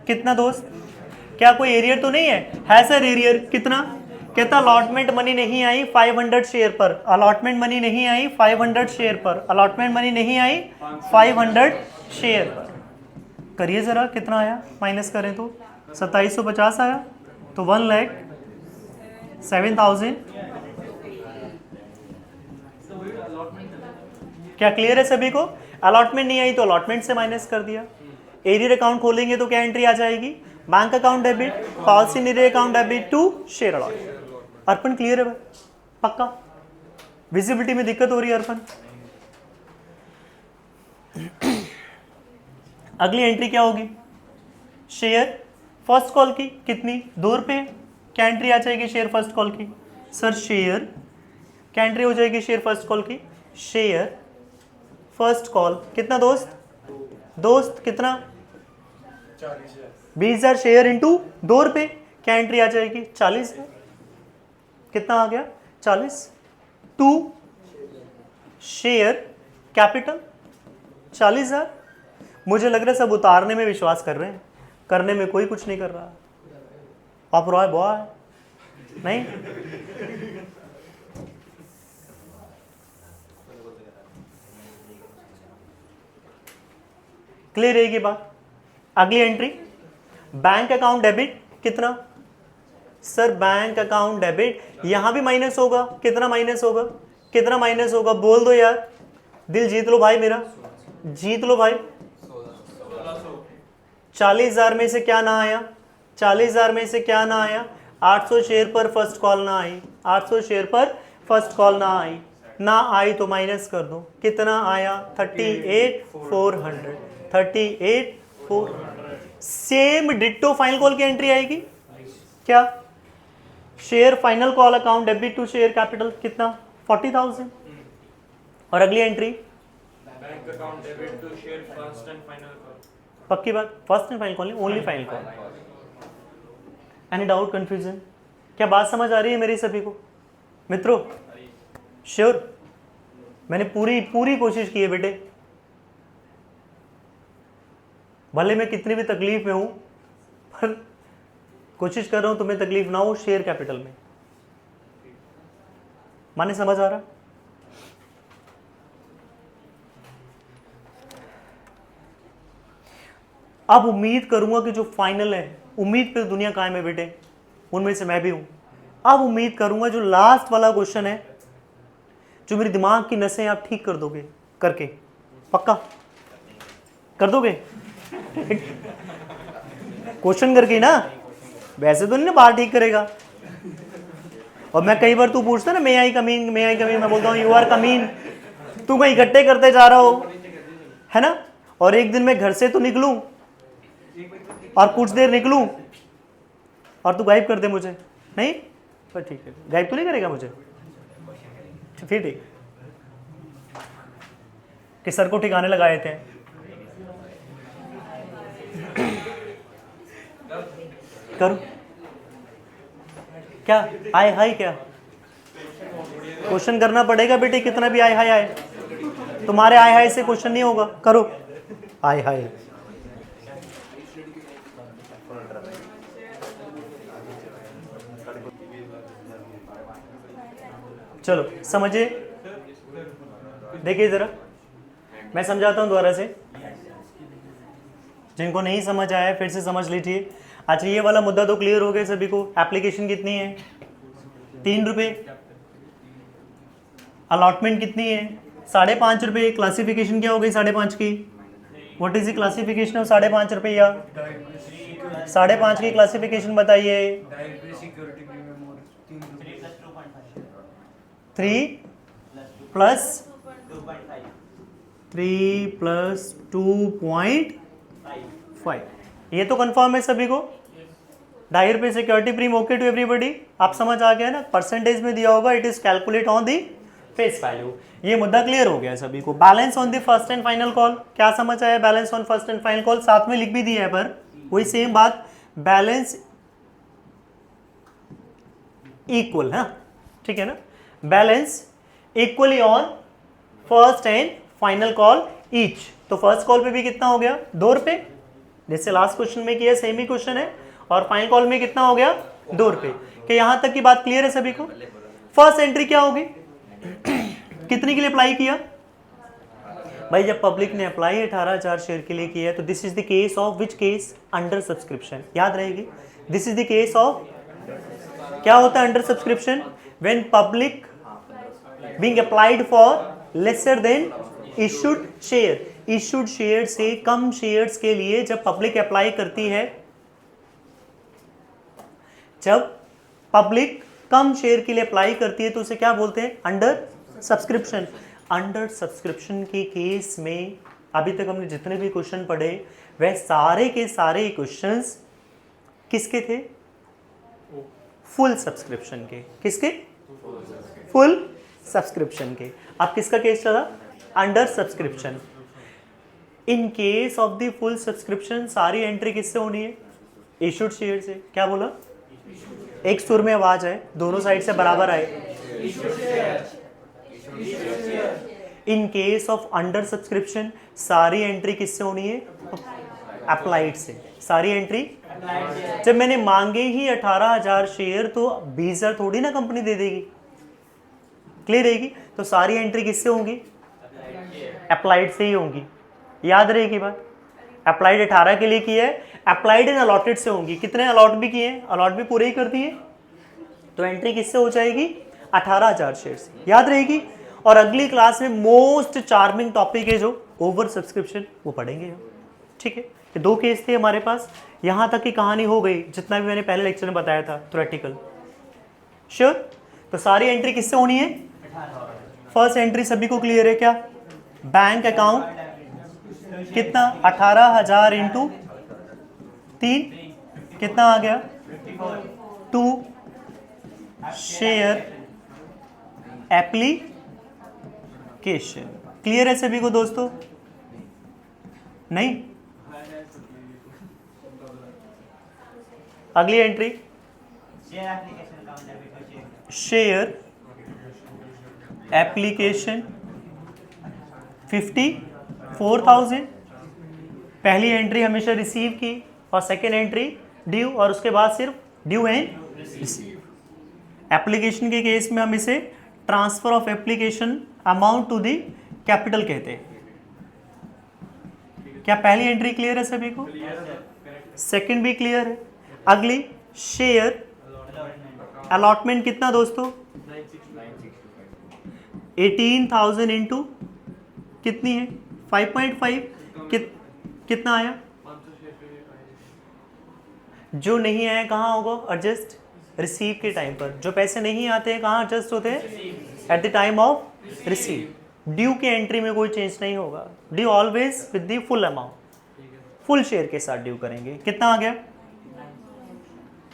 A: कितना दोस्त? क्या कोई एरियर तो नहीं है सर? एरियर कितना? कहता अलॉटमेंट मनी नहीं आई 500 शेयर पर, अलॉटमेंट मनी नहीं आई 500 शेयर पर, अलॉटमेंट मनी नहीं आई 500 शेयर पर। करिए जरा, कितना आया? माइनस करें तो 2750 आया, तो 1,07,000। क्या क्लियर है सभी को? अलॉटमेंट नहीं आई तो अलॉटमेंट से माइनस कर दिया। एरियर अकाउंट खोलेंगे तो क्या एंट्री आ जाएगी? Bank account debit, policy in arrear account debit to share allotment. Arpan clear है भाई? पक्का? विजिबिलिटी में दिक्कत हो रही है अर्पण? अगली एंट्री क्या होगी? शेयर फर्स्ट कॉल की, कितनी 2 रुपए। क्या एंट्री आ जाएगी शेयर फर्स्ट कॉल की? सर शेयर क्या एंट्री हो जाएगी शेयर फर्स्ट कॉल की? शेयर फर्स्ट कॉल कितना दोस्त? दोस्त कितना? 20,000 शेयर इंटू 2 रुपए। क्या एंट्री आ जाएगी? 40। कितना आ गया? 40। To share capital 40,000। मुझे लग रहा है सब उतारने में विश्वास कर रहे हैं, करने में कोई कुछ नहीं कर रहा। आप रॉय बॉय नहीं? क्लियर रहेगी बात? अगली एंट्री बैंक अकाउंट डेबिट, कितना? सर बैंक अकाउंट डेबिट, यहां भी माइनस होगा। कितना माइनस होगा? कितना माइनस होगा? बोल दो यार, दिल जीत लो भाई मेरा, जीत लो भाई। 40,000 में से क्या ना आया? 40,000 में से क्या ना आया? 800 शेयर पर फर्स्ट कॉल ना आई, 800 शेयर पर फर्स्ट कॉल ना आई। ना आई तो माइनस कर दो। कितना आया? 38,400। 38,400। सेम डिट्टो फाइनल कॉल की एंट्री आएगी क्या? Share final call account debit to share capital, कितना? 40,000। और अगली entry
B: bank account debit to share first and final call.
A: पक्की बात? फर्स्ट एंड फाइनल कॉल नहीं, only final call. Any doubt, confusion? क्या बात समझ आ रही है मेरी सभी को मित्रों? श्योर? मैंने पूरी कोशिश की है बेटे, भले मैं कितनी भी तकलीफ में हूं, पर कोशिश कर रहा हूं तुम्हें तकलीफ ना हो शेयर कैपिटल में। माने समझ आ रहा? अब उम्मीद करूंगा कि जो फाइनल है, उम्मीद पे दुनिया कायम है बेटे, उनमें से मैं भी हूं। अब उम्मीद करूंगा जो लास्ट वाला क्वेश्चन है, जो मेरे दिमाग की नसें आप ठीक कर दोगे करके। पक्का? कर दोगे? क्वेश्चन करके ना, वैसे तो नहीं ना बाहर ठीक करेगा। और मैं कई बार तू पूछता ना मे आई कमीन, मे आई कमीन, मैं बोलता हूँ यू आर कमीन, तू कहीं इकट्ठे करते जा रहा हो, है ना। और एक दिन मैं घर से तो निकलूं और कुछ देर निकलूं और तू गायब कर दे मुझे, नहीं पर ठीक है, गायब तो नहीं करेगा मुझे, फिर ठीक। कि सर को ठिकाने लगाए थे, करूं क्या? आए हाय क्या क्वेश्चन करना पड़ेगा बेटे, कितना भी आए हाय आए, तुम्हारे आए हाय से क्वेश्चन नहीं होगा। करो आए हाय। चलो समझिए, देखिए जरा मैं समझाता हूं दोबारा से, जिनको नहीं समझ आया फिर से समझ लीजिए। अच्छा ये वाला मुद्दा तो क्लियर हो गया सभी को। एप्लीकेशन कितनी है? 3 रुपए। अलॉटमेंट कितनी है? 5.5 रुपए। क्लासिफिकेशन क्या हो गई 5.5 की? What is the classification of 5.5 रुपया? 5.5 की क्लासिफिकेशन बताइए। 3 प्लस 2.5, ये तो कंफर्म है सभी को। 2.5 रुपये security premium, okay to everybody. आप समझ आ गया ना, परसेंटेज में दिया होगा, it is calculate on the face value. ये मुद्दा क्लियर हो गया सभी को। Balance on the first and final call, क्या समझ आया? Balance on first and final call साथ में लिख भी दिया है, पर वही सेम बात, बैलेंस इक्वल है, ठीक है ना। Balance equally on first and final call each. तो फर्स्ट कॉल पे भी कितना हो गया? 2 रुपए, जैसे लास्ट क्वेश्चन में किया सेम ही क्वेश्चन है। और फाइनल कॉल में कितना हो गया? 2 रुपए। क्या यहां तक की बात क्लियर है सभी को? फर्स्ट एंट्री क्या होगी? कितने के लिए अप्लाई किया भाई? जब पब्लिक ने अप्लाई 18,000 शेयर के लिए किया, तो this is the case of which case? Under subscription. याद रहेगी, this is the case of, क्या होता है under subscription? When public being applied for lesser than issued share. Issued share से कम शेयर्स के लिए जब पब्लिक अप्लाई करती है, जब पब्लिक कम शेयर के लिए अप्लाई करती है, तो उसे क्या बोलते हैं? Under subscription. अंडर सब्सक्रिप्शन के केस में अभी तक हमने जितने भी क्वेश्चन पढ़े, वह सारे के सारे क्वेश्चंस किसके थे? फुल सब्सक्रिप्शन के। किसके? फुल सब्सक्रिप्शन के। अब किसका केस चला? Under subscription. In case of the full subscription सारी एंट्री किससे होनी है? इशूड शेयर से। क्या बोला? एक सुर में आवाज है, दोनों साइड से बराबर आए। इन केस ऑफ अंडर सब्सक्रिप्शन सारी एंट्री किससे होनी है? अप्लाइड से। सारी एंट्री, जब मैंने मांगे ही 18,000 शेयर, तो 20,000 थोड़ी ना कंपनी दे देगी, क्लियर रहेगी। तो सारी एंट्री किससे होंगी? अप्लाइड से ही होंगी। याद रहेगी बात। अप्लाइड 18 के लिए किया है, अप्लाइड एंड अलॉटेड से होंगी। कितने अलॉट भी किए? अलॉट भी पूरे ही कर दिए, तो एंट्री किससे हो जाएगी? 18,000 शेयर से। याद रहेगी। और अगली क्लास में मोस्ट चार्मिंग टॉपिक है जो ओवर सब्सक्रिप्शन, वो पढ़ेंगे हम, ठीक है। ये 2 केस थे हमारे पास। यहां तक की कहानी हो गई, जितना भी मैंने पहले लेक्चर में बताया था, थ्योरेटिकल। श्योर। तो सारी एंट्री किससे होनी है? फर्स्ट एंट्री सभी को क्लियर है क्या? बैंक अकाउंट कितना? 18,000 इंटू 3 कितना आ गया? 2 शेयर एप्लीकेशन। क्लियर है सभी को दोस्तों? नहीं? अगली एंट्री शेयर एप्लीकेशन 54,000। पहली एंट्री हमेशा रिसीव की, और सेकेंड एंट्री ड्यू, और उसके बाद सिर्फ ड्यू एंड रिसीव। एप्लीकेशन के केस में हम इसे transfer of application amount to the capital कहते हैं। क्या पहली एंट्री क्लियर है सभी को? सेकंड भी क्लियर है। अगली शेयर अलॉटमेंट कितना दोस्तों? 18,000 इंटू कितनी है? 5.5। कितना आया?
B: 500 शेयर पे आए।
A: जो नहीं आया कहाँ होगा एडजस्ट? रिसीव के टाइम पर। जो पैसे नहीं आते हैं कहाँ एडजस्ट होते हैं? At the time of receive. Due की एंट्री में कोई चेंज नहीं होगा। Due always with the full amount, full share के साथ ड्यू करेंगे। कितना आ गया?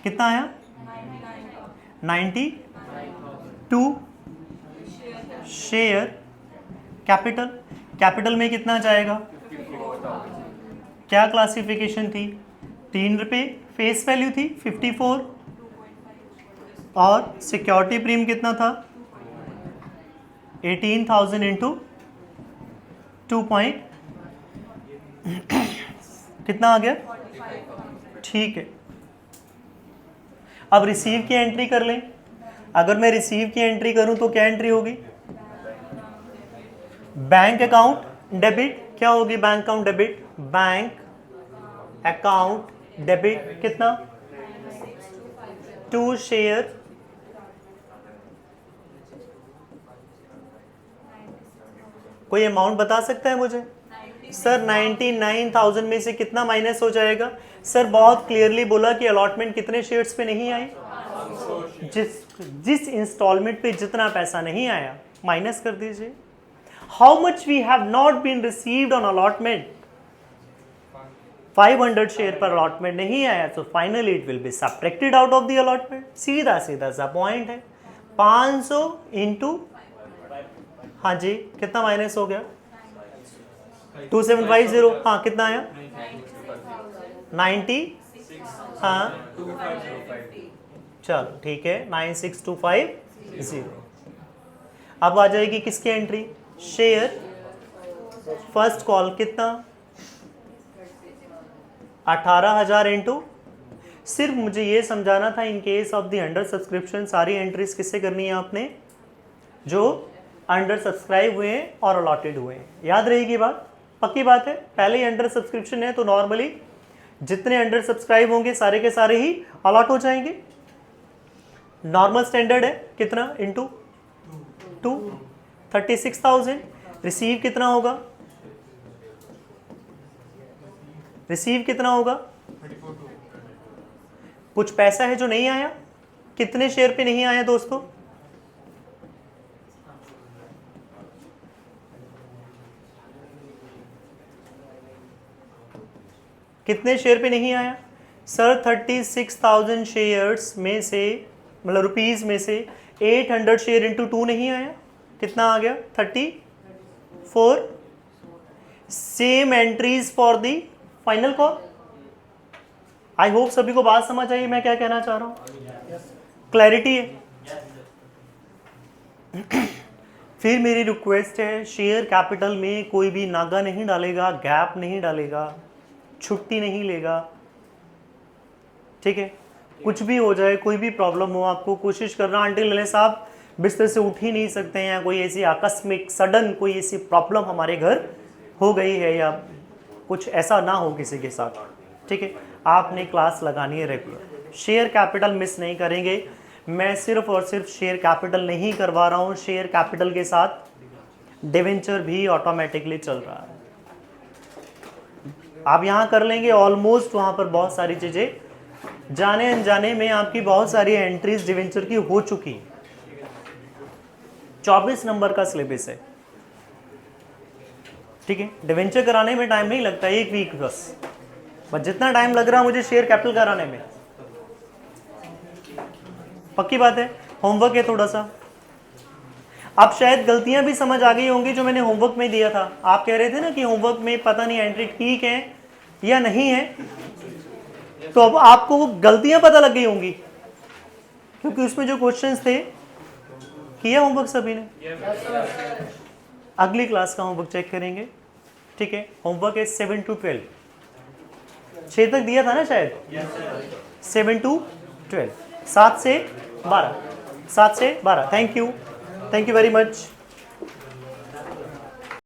A: कितना आया? 92 शेयर कैपिटल। कैपिटल में कितना जाएगा? क्या क्लासिफिकेशन थी? 3 रुपये फेस वैल्यू थी 54 और सिक्योरिटी प्रीमियम कितना था? 18,000 इंटू 2 पॉइंट कितना आ गया? ठीक है। अब रिसीव की एंट्री कर लें। अगर मैं रिसीव की एंट्री करूं तो क्या एंट्री होगी? Bank account debit. क्या होगी bank account debit? Bank account debit कितना? 2 शेयर कोई अमाउंट बता सकता है मुझे? सर 99,000 में से कितना माइनस हो जाएगा? सर बहुत क्लियरली बोला कि अलॉटमेंट कितने शेयर्स पे नहीं आई? जिस इंस्टॉलमेंट पे जितना पैसा नहीं आया माइनस कर दीजिए। How much we have not been received on allotment? 500 share पर अलॉटमेंट नहीं आया, तो finally it will be subtracted out of the allotment. सीधा सीधा सा पॉइंट है। 500 इंटू, हाँ जी कितना माइनस हो गया? 2750। हाँ कितना आया? 90। हाँ चलो ठीक है 96,250। अब आ जाएगी किसकी एंट्री? शेयर फर्स्ट कॉल कितना? 18,000 इंटू, सिर्फ मुझे ये समझाना था इन case of the under subscription सारी एंट्रीज किससे करनी है आपने? जो अंडर सब्सक्राइब हुए हैं और अलॉटेड हुए हैं। याद रहेगी बात? पक्की बात है। पहले ही अंडर सब्सक्रिप्शन है तो नॉर्मली जितने अंडर सब्सक्राइब होंगे सारे के सारे ही अलॉट हो जाएंगे। नॉर्मल स्टैंडर्ड है कितना? इंटू 2 36,000। रिसीव कितना होगा? रिसीव कितना होगा? कुछ पैसा है जो नहीं आया। कितने शेयर पे नहीं आया दोस्तों? कितने शेयर पे नहीं आया? सर 36,000 शेयर्स में से, मतलब रुपीस में से 800 शेयर इंटू 2 नहीं आया। कितना आ गया? 34। Same entries for the final call. I hope सभी को बात समझ आई मैं क्या कहना चाह रहा हूं। क्लैरिटी है? फिर मेरी रिक्वेस्ट है, शेयर कैपिटल में कोई भी नागा नहीं डालेगा, गैप नहीं डालेगा, छुट्टी नहीं लेगा। ठीक है? कुछ भी हो जाए, कोई भी प्रॉब्लम हो, आपको कोशिश करना आंटी लले साहब बिस्तर से उठ ही नहीं सकते हैं, या कोई ऐसी आकस्मिक सडन कोई ऐसी प्रॉब्लम हमारे घर हो गई है या कुछ ऐसा ना हो किसी के साथ। ठीक है? आपने क्लास लगानी है रेगुलर। शेयर कैपिटल मिस नहीं करेंगे। मैं सिर्फ और सिर्फ शेयर कैपिटल नहीं करवा रहा हूँ, शेयर कैपिटल के साथ डिवेंचर भी ऑटोमेटिकली चल रहा है। आप यहाँ कर लेंगे ऑलमोस्ट। वहाँ पर बहुत सारी चीज़ें जाने अनजाने में आपकी बहुत सारी एंट्रीज डिवेंचर की हो चुकी। 24 नंबर का सिलेबस है। ठीक है? डिवेंचर कराने में टाइम नहीं लगता, 1 वीक बस जितना टाइम लग रहा है मुझे शेयर कैपिटल कराने में। पक्की बात है? होमवर्क है थोड़ा सा। अब शायद गलतियां भी समझ आ गई होंगी जो मैंने होमवर्क में दिया था। आप कह रहे थे ना कि होमवर्क में पता नहीं एंट्री ठीक है या नहीं है, तो अब आपको वो गलतियां पता लग गई होंगी, क्योंकि उसमें जो क्वेश्चंस थे किया होमवर्क सभी ने। अगली क्लास का होमवर्क चेक करेंगे। ठीक है? होमवर्क है 7 to 12। 6 तक दिया था ना शायद? 7 to 12, 7 से 12, 7 से 12। Thank you very much.